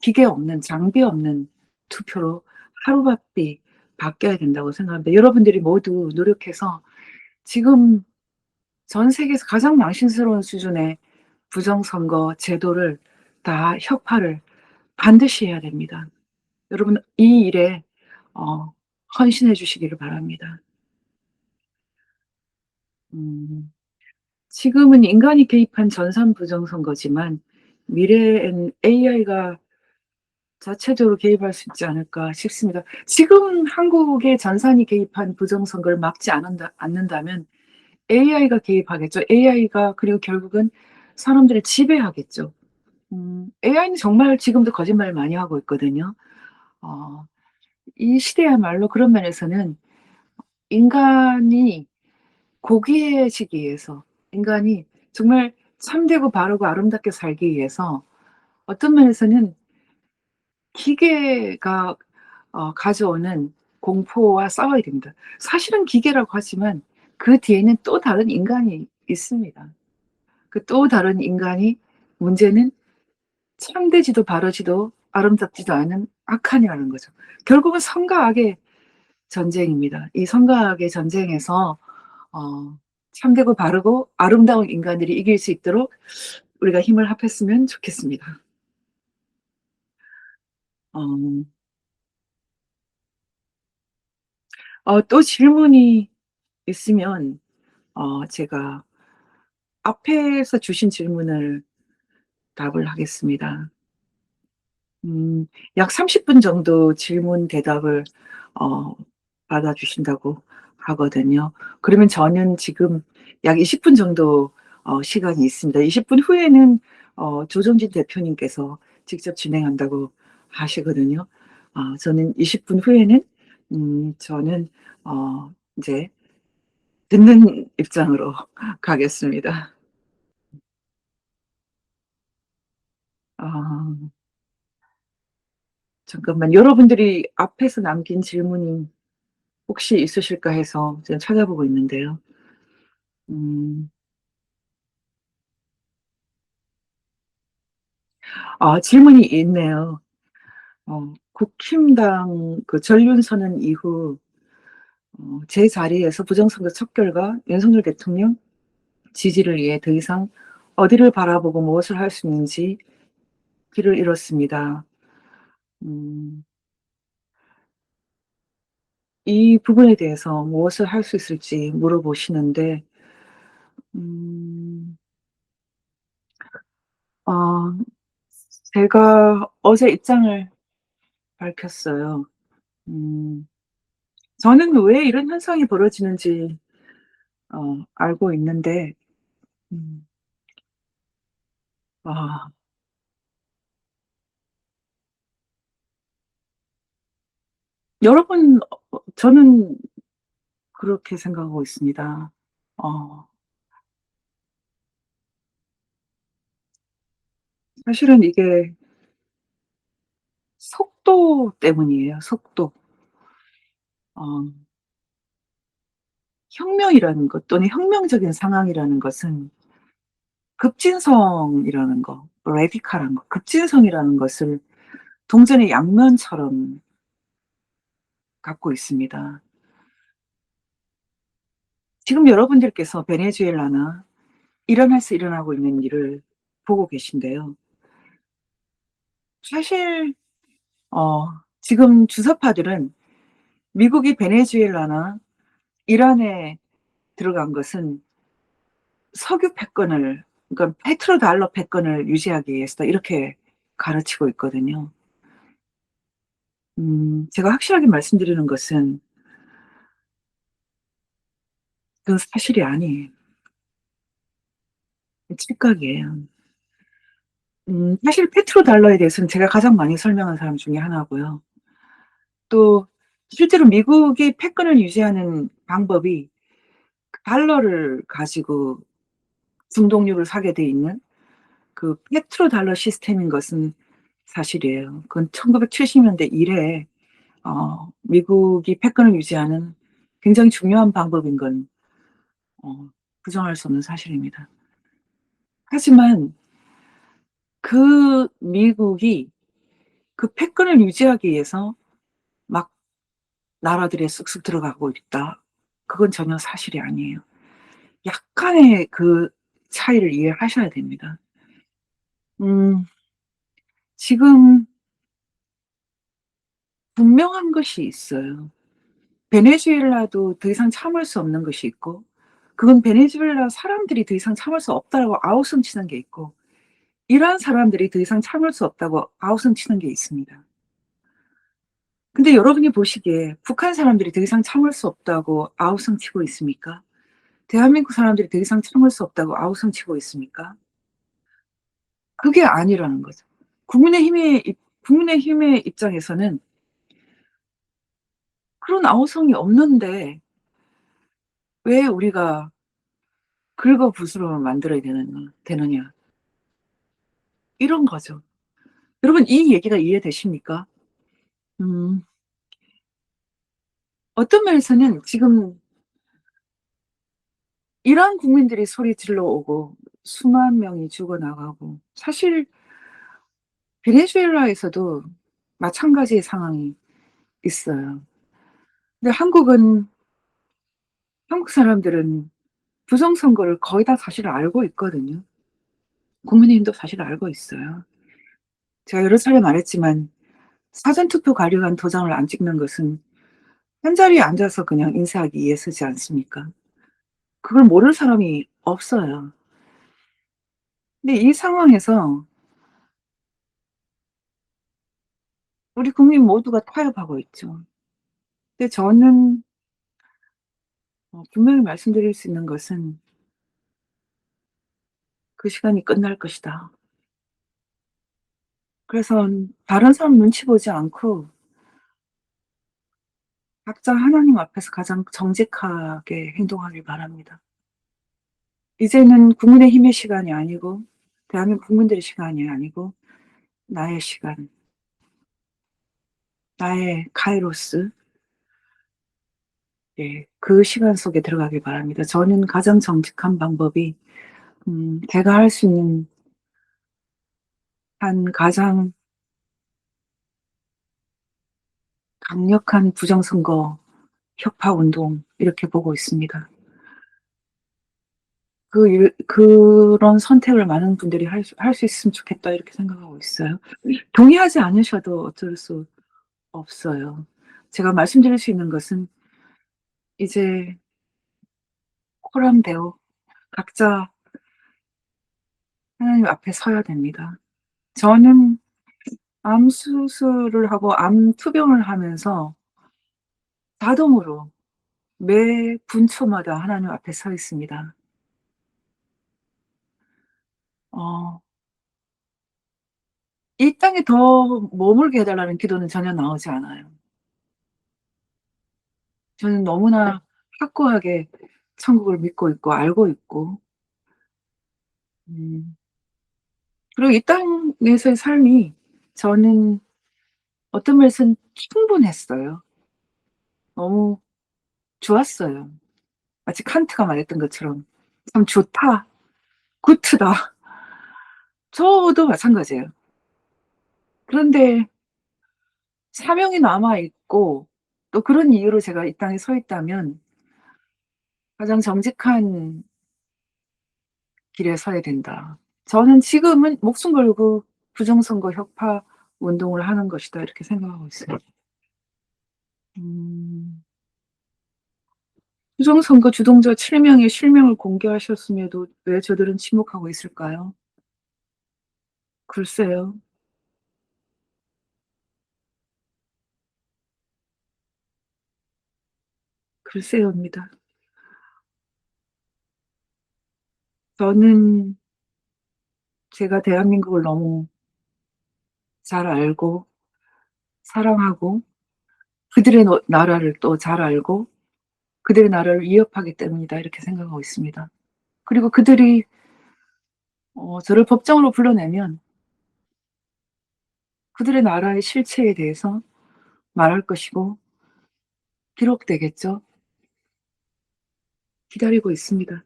기계 없는 장비 없는 투표로 하루바삐 바뀌어야 된다고 생각합니다. 여러분들이 모두 노력해서 지금 전 세계에서 가장 망신스러운 수준의 부정선거 제도를 다 혁파를 반드시 해야 됩니다. 여러분 이 일에 어 헌신해 주시기를 바랍니다. 음 지금은 인간이 개입한 전산 부정선거지만 미래엔 AI가 자체적으로 개입할 수 있지 않을까 싶습니다. 지금 한국의 전산이 개입한 부정선거를 막지 않는다면 AI가 개입하겠죠. AI가 그리고 결국은 사람들을 지배하겠죠. AI는 정말 지금도 거짓말을 많이 하고 있거든요. 어 이 시대야말로 그런 면에서는 인간이 고귀해지기 위해서 인간이 정말 참되고 바르고 아름답게 살기 위해서 어떤 면에서는 기계가 가져오는 공포와 싸워야 됩니다. 사실은 기계라고 하지만 그 뒤에는 또 다른 인간이 있습니다. 그 또 다른 인간이 문제는 참되지도 바르지도 아름답지도 않은 악한이라는 거죠. 결국은 선과 악의 전쟁입니다. 이 선과 악의 전쟁에서 어 참되고 바르고 아름다운 인간들이 이길 수 있도록 우리가 힘을 합했으면 좋겠습니다. 어 또 질문이 있으면 제가 앞에서 주신 질문을 답을 하겠습니다. 음 약 30분 정도 질문 대답을 어 받아 주신다고 하거든요. 그러면 저는 지금 약 20분 정도 시간이 있습니다. 20분 후에는 조정진 대표님께서 직접 진행한다고 하시거든요. 저는 20분 후에는 저는 인제 듣는 입장으로 가겠습니다. 아 잠깐만, 여러분들이 앞에서 남긴 질문이 혹시 있으실까 해서 지금 찾아보고 있는데요. 음. 질문이 있네요. 국힘당 그 전륜 선언 이후 제 자리에서 부정선거 척결과 윤석열 대통령 지지를 위해 더 이상 어디를 바라보고 무엇을 할 수 있는지 길을 잃었습니다. 음. 이 부분에 대해서 무엇을 할 수 있을지 물어보시는데, 음 어 제가 어제 입장을 밝혔어요. 음 저는 왜 이런 현상이 벌어지는지 알고 있는데, 음 아 여러분, 저는 그렇게 생각하고 있습니다. 어 사실은 이게 속도 때문이에요, 속도. 어 혁명이라는 것 또는 혁명적인 상황이라는 것은 급진성이라는 거, 레디칼한 거, 급진성이라는 것을 동전의 양면처럼 갖고 있습니다. 지금 여러분들께서 베네수엘라나 이란에서 일어나고 있는 일을 보고 계신데요. 사실 지금 주사파들은 미국이 베네수엘라나 이란에 들어간 것은 석유 패권을, 그러니까 페트로달러 패권을 유지하기 위해서다, 이렇게 가르치고 있거든요. 제가 확실하게 말씀드리는 것은 그건 사실이 아니에요. 착각이에요. 사실 페트로달러에 대해서는 제가 가장 많이 설명한 사람 중에 하나고요. 또 실제로 미국이 패권을 유지하는 방법이 그 달러를 가지고 중동유를 사게 돼 있는 그 페트로달러 시스템인 것은 사실이에요. 그건 1970 년대 이래에 미국이 패권을 유지하는 굉장히 중요한 방법인 건 부정할 수 없는 사실입니다. 하지만 그 미국이 그 패권을 유지하기 위해서 막 나라들에 쑥쑥 들어가고 있다, 그건 전혀 사실이 아니에요. 약간의 그 차이를 이해하셔야 됩니다. 음 지금 분명한 것이 있어요. 베네수엘라도 더 이상 참을 수 없는 것이 있고, 그건 베네수엘라 사람들이 더 이상 참을 수 없다고 아우성 치는 게 있고, 이란 사람들이 더 이상 참을 수 없다고 아우성 치는 게 있습니다. 근데 여러분이 보시기에 북한 사람들이 더 이상 참을 수 없다고 아우성 치고 있습니까? 대한민국 사람들이 더 이상 참을 수 없다고 아우성 치고 있습니까? 그게 아니라는 거죠. 국민의힘의 입장에서는 그런 아우성이 없는데 왜 우리가 긁어부스럼을 만들어야 되느냐, 이런 거죠. 여러분, 이 얘기가 이해되십니까? 음 어떤 면에서는 지금 이란 국민들이 소리 질러 오고 수만 명이 죽어나가고, 사실 베네수엘라에서도 마찬가지의 상황이 있어요. 근데 한국 사람들은 부정선거를 거의 다 사실 알고 있거든요. 국민의힘도 사실 알고 있어요. 제가 여러 차례 말했지만 사전투표 가려한 도장을 안 찍는 것은 한자리에 앉아서 그냥 인쇄하기 위해서지 않습니까? 그걸 모를 사람이 없어요. 근데 이 상황에서 우리 국민 모두가 타협하고 있죠. 근데 저는 분명히 말씀드릴 수 있는 것은 '그 시간이 끝날 것이다.' 그래서 다른 사람 눈치 보지 않고 각자 하나님 앞에서 가장 정직하게 행동하길 바랍니다. 이제는 국민의힘의 시간이 아니고 대한민국 국민들의 시간이 아니고 나의 시간, 나의 카이로스, 예, 그 시간 속에 들어가길 바랍니다. 저는 가장 정직한 방법이 제가 할 수 있는 한 가장 강력한 부정선거 혁파 운동 이렇게 보고 있습니다. 그런 선택을 많은 분들이 할 수 있으면 좋겠다 이렇게 생각하고 있어요. 동의하지 않으셔도 어쩔 수 없어요. 제가 말씀드릴 수 있는 것은 이제 코람되어 각자 하나님 앞에 서야 됩니다. 저는 암 수술을 하고 암 투병을 하면서 자동으로 매 분초마다 하나님 앞에 서 있습니다. 어 이 땅에 더 머물게 해 달라는 기도는 전혀 나오지 않아요. 저는 너무나 확고하게 천국을 믿고 있고 알고 있고 음 그리고 이 땅에서의 삶이 저는 어떤 면에서는 충분했어요. 너무 좋았어요. 마치 칸트가 말했던 것처럼 '참 좋다. 굿이다.' 저도 마찬가지예요. 그런데 사명이 남아 있고 또 그런 이유로 제가 이 땅에 서 있다면 가장 정직한 길에 서야 된다. 저는 지금은 '목숨 걸고 부정선거 혁파 운동을 하는 것이다.' 이렇게 생각하고 있어요. 음. 부정선거 주동자 7 명의 실명을 공개하셨음에도 왜 저들은 침묵하고 있을까요? 글쎄요. 글쎄요입니다. 저는 제가 대한민국을 너무 잘 알고 사랑하고 그들의 나라를 또 잘 알고 그들의 나라를 위협하기 때문이다 이렇게 생각하고 있습니다. 그리고 그들이 저를 법정으로 불러내면 그들의 나라의 실체에 대해서 말할 것이고 기록되겠죠. 기다리고 있습니다.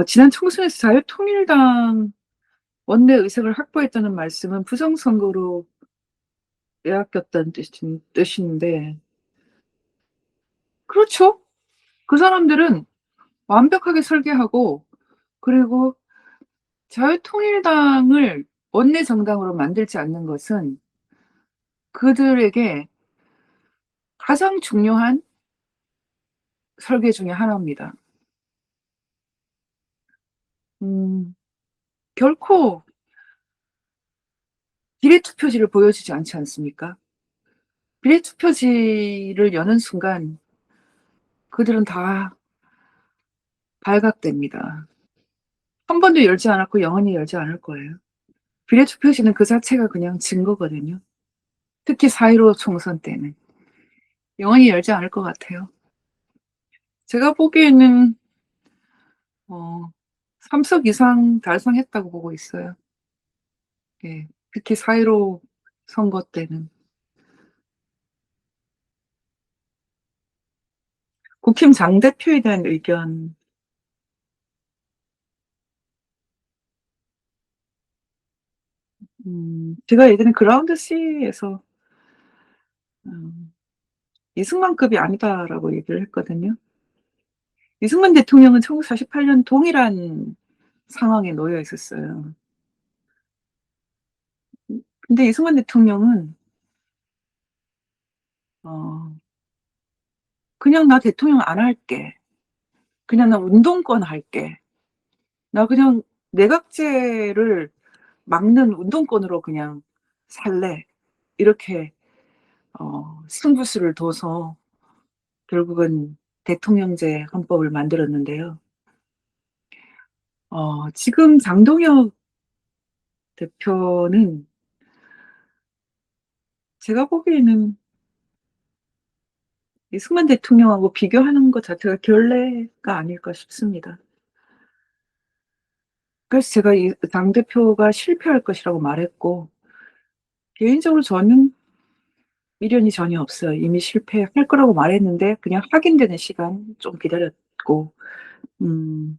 지난 총선에서 자유통일당 원내 의석을 확보했다는 말씀은 부정선거로 빼앗겼다는 뜻인데 그렇죠. 그 사람들은 완벽하게 설계하고 그리고 자유통일당을 원내 정당으로 만들지 않는 것은 그들에게 가장 중요한 설계 중에 하나입니다. 음 결코 비례투표지를 보여주지 않지 않습니까? 비례투표지를 여는 순간 그들은 다 발각됩니다. 한 번도 열지 않았고 영원히 열지 않을 거예요. 비례투표지는 그 자체가 그냥 증거거든요. 특히 4.15 총선 때는. 영원히 열지 않을 것 같아요. 제가 보기에는 어 3석 이상 달성했다고 보고 있어요. 예. 특히 4.15 선거 때는. 국힘 장 대표에 대한 의견 제가 예전에 그라운드 C에서 음 "이승만급이 아니다."라고 얘기를 했거든요. 이승만 대통령은 1948년 동일한 상황에 놓여 있었어요. 근데 이승만 대통령은 어 "그냥 나 대통령 안 할게. 그냥 나 운동권 할게. 나 그냥 내각제를 막는 운동권으로 그냥 살래." 이렇게 승부수를 둬서 결국은 대통령제 헌법을 만들었는데요. 지금 장동혁 대표는 제가 보기에는 이승만 대통령하고 비교하는 것 자체가 결례가 아닐까 싶습니다. 그래서 제가 이 당대표가 실패할 것이라고 말했고, 개인적으로 저는 미련이 전혀 없어요. 이미 실패할 거라고 말했는데 그냥 확인되는 시간 좀 기다렸고, 음,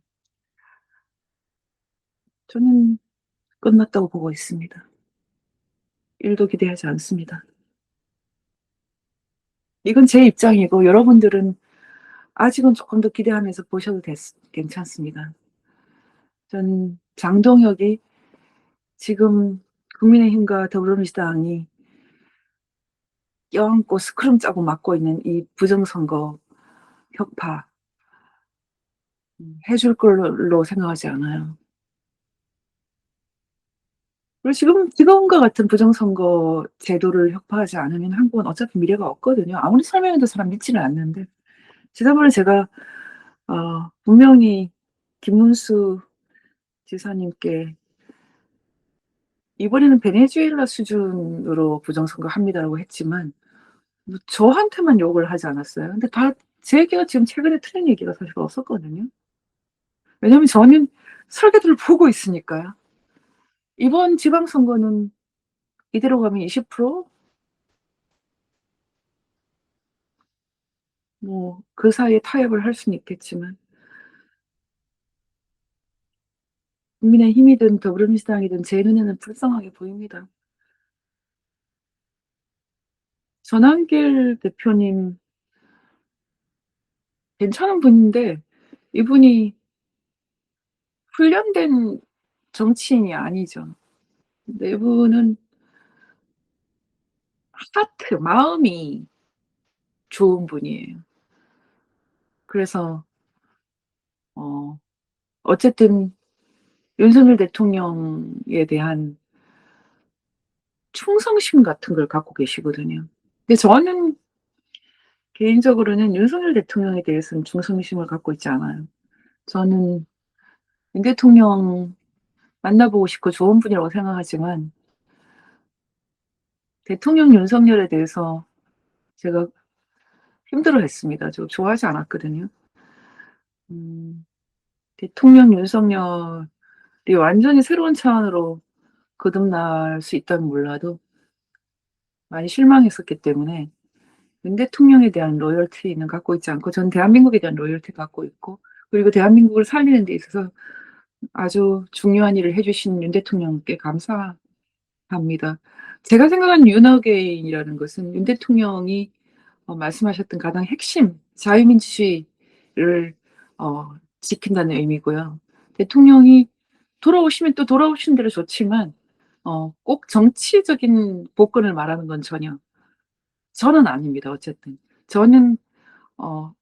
저는 끝났다고 보고 있습니다. 일도 기대하지 않습니다. 이건 제 입장이고 여러분들은 아직은 조금 더 기대하면서 보셔도 괜찮습니다. 전 장동혁이 지금 국민의힘과 더불어민주당이 껴안고 스크럼 짜고 막고 있는 이 부정선거 혁파 해줄 걸로 생각하지 않아요. 그리고 지금과 같은 부정선거 제도를 혁파하지 않으면 한국은 어차피 미래가 없거든요. 아무리 설명해도 사람 믿지는 않는데. 지난번에 제가 분명히 김문수 지사님께 이번에는 베네수엘라 수준으로 부정선거 합니다라고 했지만 뭐 저한테만 욕을 하지 않았어요. 근데 다 제 얘기가 지금 최근에 틀린 얘기가 사실 없었거든요. 왜냐하면 저는 설계도를 보고 있으니까요. 이번 지방선거는 이대로 가면 20%? 뭐 그 사이에 타협을 할 수는 있겠지만 국민의힘이든 더불어민주당이든 제 눈에는 불쌍하게 보입니다. 전한길 대표님 괜찮은 분인데 이분이 훈련된 정치인이 아니죠. 근데 이분은 마음이 좋은 분이에요. 그래서 어 어쨌든 윤석열 대통령에 대한 충성심 같은 걸 갖고 계시거든요. 근데 저는 개인적으로는 윤석열 대통령에 대해서는 충성심을 갖고 있지 않아요. 저는 윤 대통령 만나보고 싶고 좋은 분이라고 생각하지만 대통령 윤석열에 대해서 제가 힘들어했습니다. 저 좋아하지 않았거든요. 음, 대통령 윤석열이 완전히 새로운 차원으로 거듭날 수 있다면 몰라도 많이 실망했었기 때문에 윤 대통령에 대한 로열티는 갖고 있지 않고 전 대한민국에 대한 로열티 갖고 있고 그리고 대한민국을 살리는 데 있어서 아주 중요한 일을 해주신 윤 대통령께 감사합니다. 제가 생각하는 윤어게인이라는 것은 윤 대통령이 말씀하셨던 가장 핵심 자유민주주의를 지킨다는 의미고요. 대통령이 돌아오시면 또 돌아오신 대로 좋지만 꼭 정치적인 복권을 말하는 건 전혀 저는 아닙니다. 어쨌든 저는 어,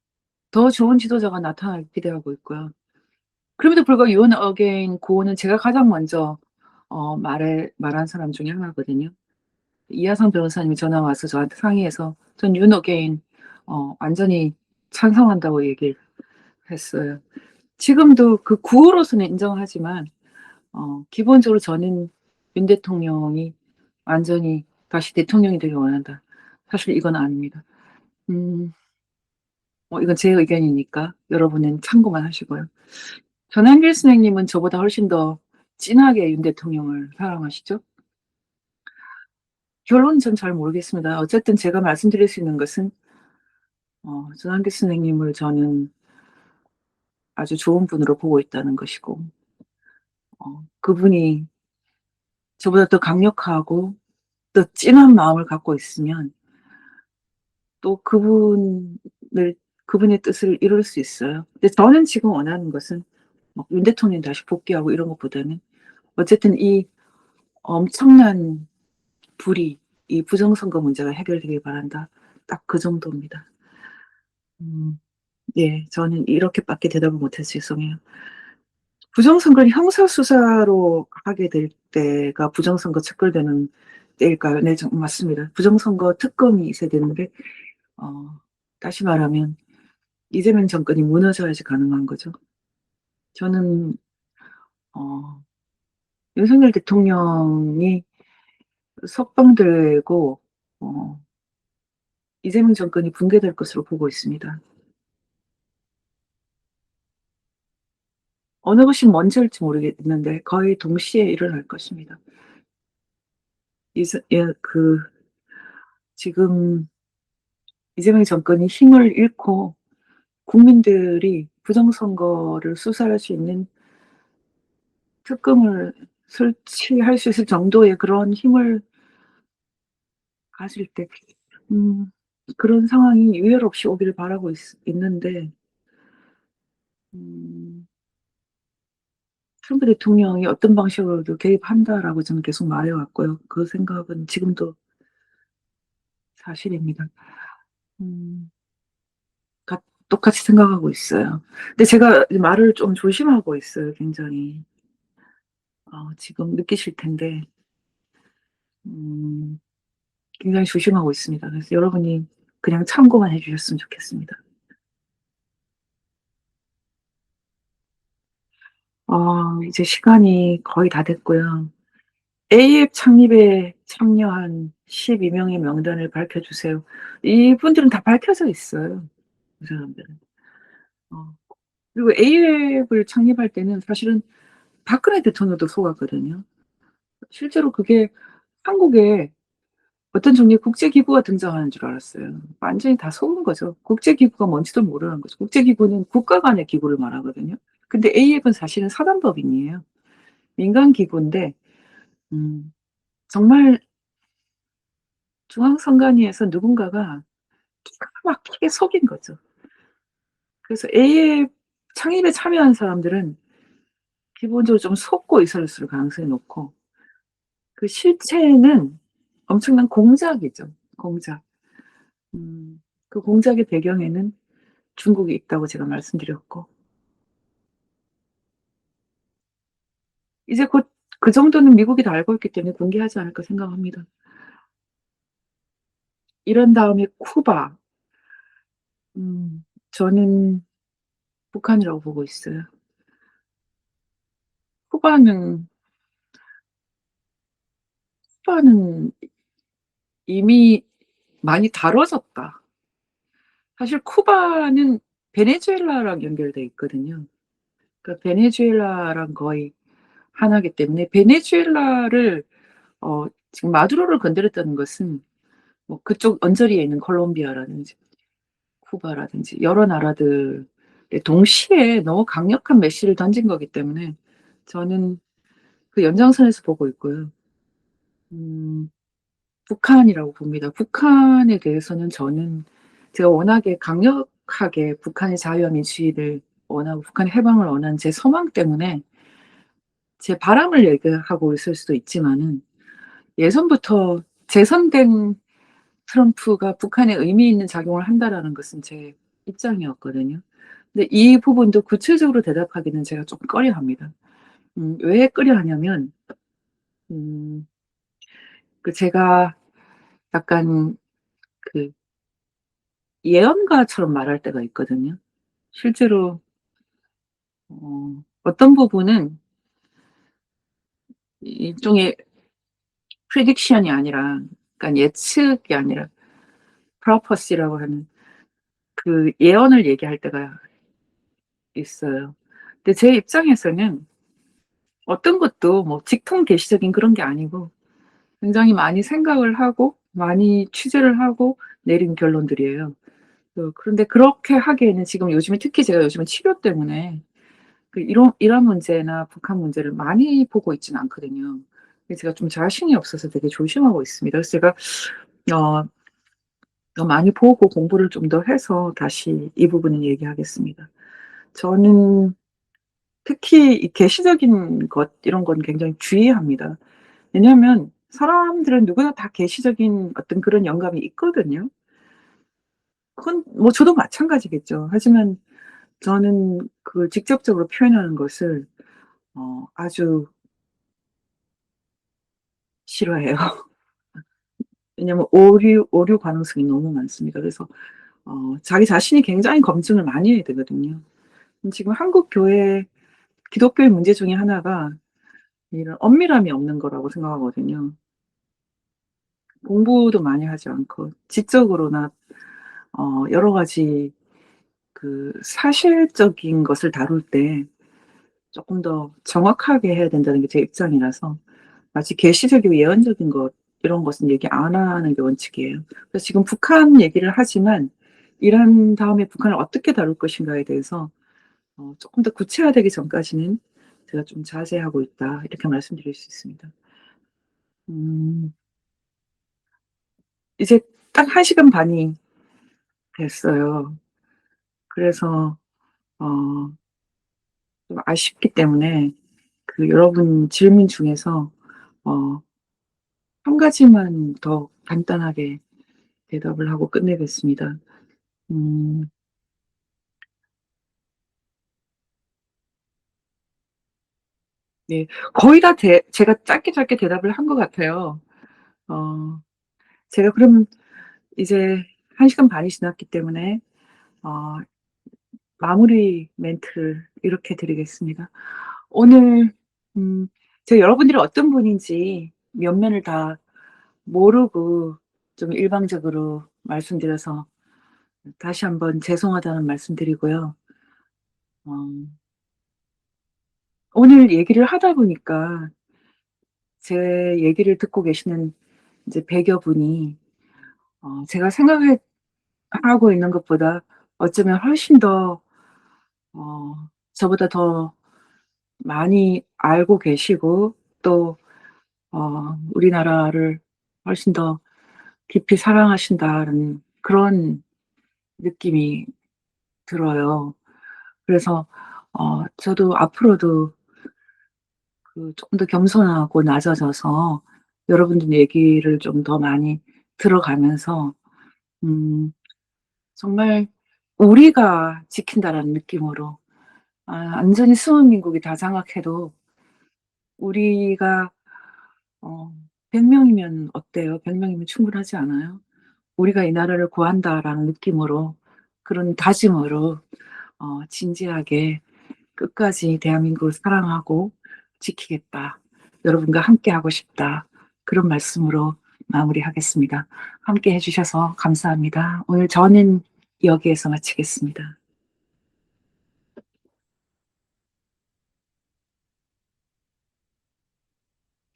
더 좋은 지도자가 나타날 기대하고 있고요. 그럼에도 불구하고 유언 어게인 구호는 제가 가장 먼저 말한 사람 중에 하나거든요. 이하성 변호사님이 전화 와서 저한테 상의해서 전 윤 어게인 완전히 찬성한다고 얘기를 했어요. 지금도 그 구호로서는 인정하지만 기본적으로 저는 윤 대통령이 완전히 다시 대통령이 되길 원한다. 사실 이건 아닙니다. 음, 이건 제 의견이니까 여러분은 참고만 하시고요. 전한길 선생님은 저보다 훨씬 더 진하게 윤 대통령을 사랑하시죠? 결론은 전 잘 모르겠습니다. 어쨌든 제가 말씀드릴 수 있는 것은 전한길 선생님을 저는 아주 좋은 분으로 보고 있다는 것이고 그분이 저보다 더 강력하고 더 진한 마음을 갖고 있으면 또 그분의 뜻을 이룰 수 있어요. 근데 저는 지금 원하는 것은 막 윤 대통령이 다시 복귀하고 이런 것보다는 어쨌든 이 엄청난 불이 이 부정선거 문제가 해결되길 바란다. 딱 그 정도입니다. 음, 예, 저는 이렇게밖에 대답을 못해서 죄송해요. 부정선거를 형사수사로 하게 될 때가 부정선거 척결되는 때일까요? 네, 맞습니다. 부정선거 특검이 있어야 되는데, 어, 다시 말하면 이재명 정권이 무너져야지 가능한 거죠. 저는 어, 윤석열 대통령이 석방되고 어 이재명 정권이 붕괴될 것으로 보고 있습니다. 어느 것이 먼저일지 모르겠는데 거의 동시에 일어날 것입니다. 지금 이재명 정권이 힘을 잃고 국민들이 부정선거를 수사할 수 있는 특검을 설치할 수 있을 정도의 그런 힘을 가질 때 음 그런 상황이 유례 없이 오기를 바라고 있는데 음 트럼프 대통령이 어떤 방식으로도 개입한다라고 저는 계속 말해 왔고요. 그 생각은 지금도 사실입니다. 음 같 똑같이 생각하고 있어요. 근데 제가 말을 좀 조심하고 있어요 굉장히. 지금 느끼실 텐데 음 굉장히 조심하고 있습니다. 그래서 여러분이 그냥 참고만 해 주셨으면 좋겠습니다. 이제 시간이 거의 다 됐고요. A앱 창립에 참여한 12 명의 명단을 밝혀 주세요. 이분들은 다 밝혀져 있어요, 그 사람들은. 어 그리고 A앱을 창립할 때는 사실은 박근혜 대통령도 속았거든요. 실제로 그게 한국에 어떤 종류의 국제 기구가 등장하는 줄 알았어요. 완전히 다 속은 거죠. 국제 기구가 뭔지도 모르는 거죠. 국제 기구는 국가 간의 기구를 말하거든요. 근데 A앱은 사실은 사단법인이에요. 민간 기구인데 음 정말 중앙선관위에서 누군가가 기가 막히게 속인 거죠. 그래서 A앱 창립에 참여한 사람들은 기본적으로 좀 속고 있었을 가능성이 높고 그 실체는 엄청난 공작이죠, 공작. 그 공작의 배경에는 중국이 있다고 제가 말씀드렸고 이제 곧 그 정도는 미국이 다 알고 있기 때문에 공개하지 않을까 생각합니다. 이런 다음에 쿠바. 저는 북한이라고 보고 있어요. 쿠바는 쿠바는 이미 많이 다뤄졌다. 사실 쿠바는 베네수엘라랑 연결돼 있거든요. 그러니까 베네수엘라랑 거의 하나이기 때문에 베네수엘라를 지금 마두로를 건드렸다는 것은 뭐 그쪽 언저리에 있는 콜롬비아라든지 쿠바라든지 여러 나라들에 동시에 너무 강력한 메시를 던진 거기 때문에 저는 그 연장선에서 보고 있고요. 음 북한이라고 봅니다. 북한에 대해서는 저는 제가 워낙에 강력하게 북한의 자유와 민주주의를 원하고 북한의 해방을 원하는 제 소망 때문에 제 바람을 얘기하고 있을 수도 있지만은 예전부터 재선된 트럼프가 북한에 의미 있는 작용을 한다라는 것은 제 입장이었거든요. 근데 이 부분도 구체적으로 대답하기는 제가 좀 꺼려합니다. 왜 꺼려하냐면 음 제가 약간 그 예언가처럼 말할 때가 있거든요. 실제로 어떤 부분은 일종의 prediction이 아니라 그러니까 예측이 아니라 prophecy라고 하는 그 예언을 얘기할 때가 있어요. 근데 제 입장에서는 어떤 것도 뭐 직통계시적인 그런 게 아니고 굉장히 많이 생각을 하고 많이 취재를 하고 내린 결론들이에요. 그런데 그렇게 하기에는 지금 요즘에 특히 제가 요즘에 치료 때문에 이런 문제나 북한 문제를 많이 보고 있지는 않거든요. 그래서 제가 좀 자신이 없어서 되게 조심하고 있습니다. 그래서 제가 어 더 많이 보고 공부를 좀 더 해서 다시 이 부분은 얘기하겠습니다. 저는 특히 이 계시적인 것 이런 건 굉장히 주의합니다. 왜냐하면 사람들은 누구나 다 계시적인 어떤 그런 영감이 있거든요. 그건 뭐 저도 마찬가지겠죠. 하지만 저는 그 직접적으로 표현하는 것을 아주 싫어해요. 왜냐하면 오류 가능성이 너무 많습니다. 그래서 자기 자신이 굉장히 검증을 많이 해야 되거든요. 지금 한국 교회 기독교의 문제 중에 하나가 이런 엄밀함이 없는 거라고 생각하거든요. 공부도 많이 하지 않고 지적으로나 여러 가지 그 사실적인 것을 다룰 때 쪼끔 더 정확하게 해야 된다는 게 제 입장이라서 마치 계시적이고 예언적인 것 이런 것은 얘기 안 하는 게 원칙이에요. 그래서 지금 북한 얘기를 하지만 이란 다음에 북한을 어떻게 다룰 것인가에 대해서 쪼끔 더 구체화되기 전까지는 제가 좀 자제하고 있다 이렇게 말씀드릴 수 있습니다. 음 이제 딱 1 시간 반이 됐어요. 그래서 어 좀 아쉽기 때문에 그 여러분 질문 중에서 어 한 가지만 더 간단하게 대답을 하고 끝내겠습니다. 음 네. 거의 다 제가 짧게 짧게 대답을 한 것 같아요. 어 제가 그럼 이제 1 시간 반이 지났기 때문에 어 마무리 멘트를 이렇게 드리겠습니다. 오늘 음 제가 여러분들이 어떤 분인지 면면을 다 모르고 좀 일방적으로 말씀드려서 다시 한번 죄송하다는 말씀드리고요. 어 오늘 얘기를 하다 보니까 제 얘기를 듣고 계시는 이제 100여 분이 제가 생각해 하고 있는 것보다 어쩌면 훨씬 더 어 저보다 더 많이 알고 계시고 또 우리나라를 훨씬 더 깊이 사랑하신다는 그런 느낌이 들어요. 그래서 저도 앞으로도 그 쪼끔 더 겸손하고 낮아져서 여러분들 얘기를 좀 더 많이 들어가면서 음 정말 '우리가 지킨다.'라는 느낌으로 완전히 수호민국이 다 장악해도 우리가 100 명이면 어때요? 100 명이면 충분하지 않아요? '우리가 이 나라를 구한다.'라는 느낌으로 그런 다짐으로 진지하게 끝까지 대한민국을 사랑하고 지키겠다. 여러분과 함께하고 싶다. 그런 말씀으로 마무리하겠습니다. 함께 해 주셔서 감사합니다. 오늘 저는 여기에서 마치겠습니다.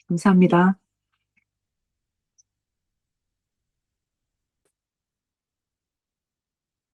감사합니다.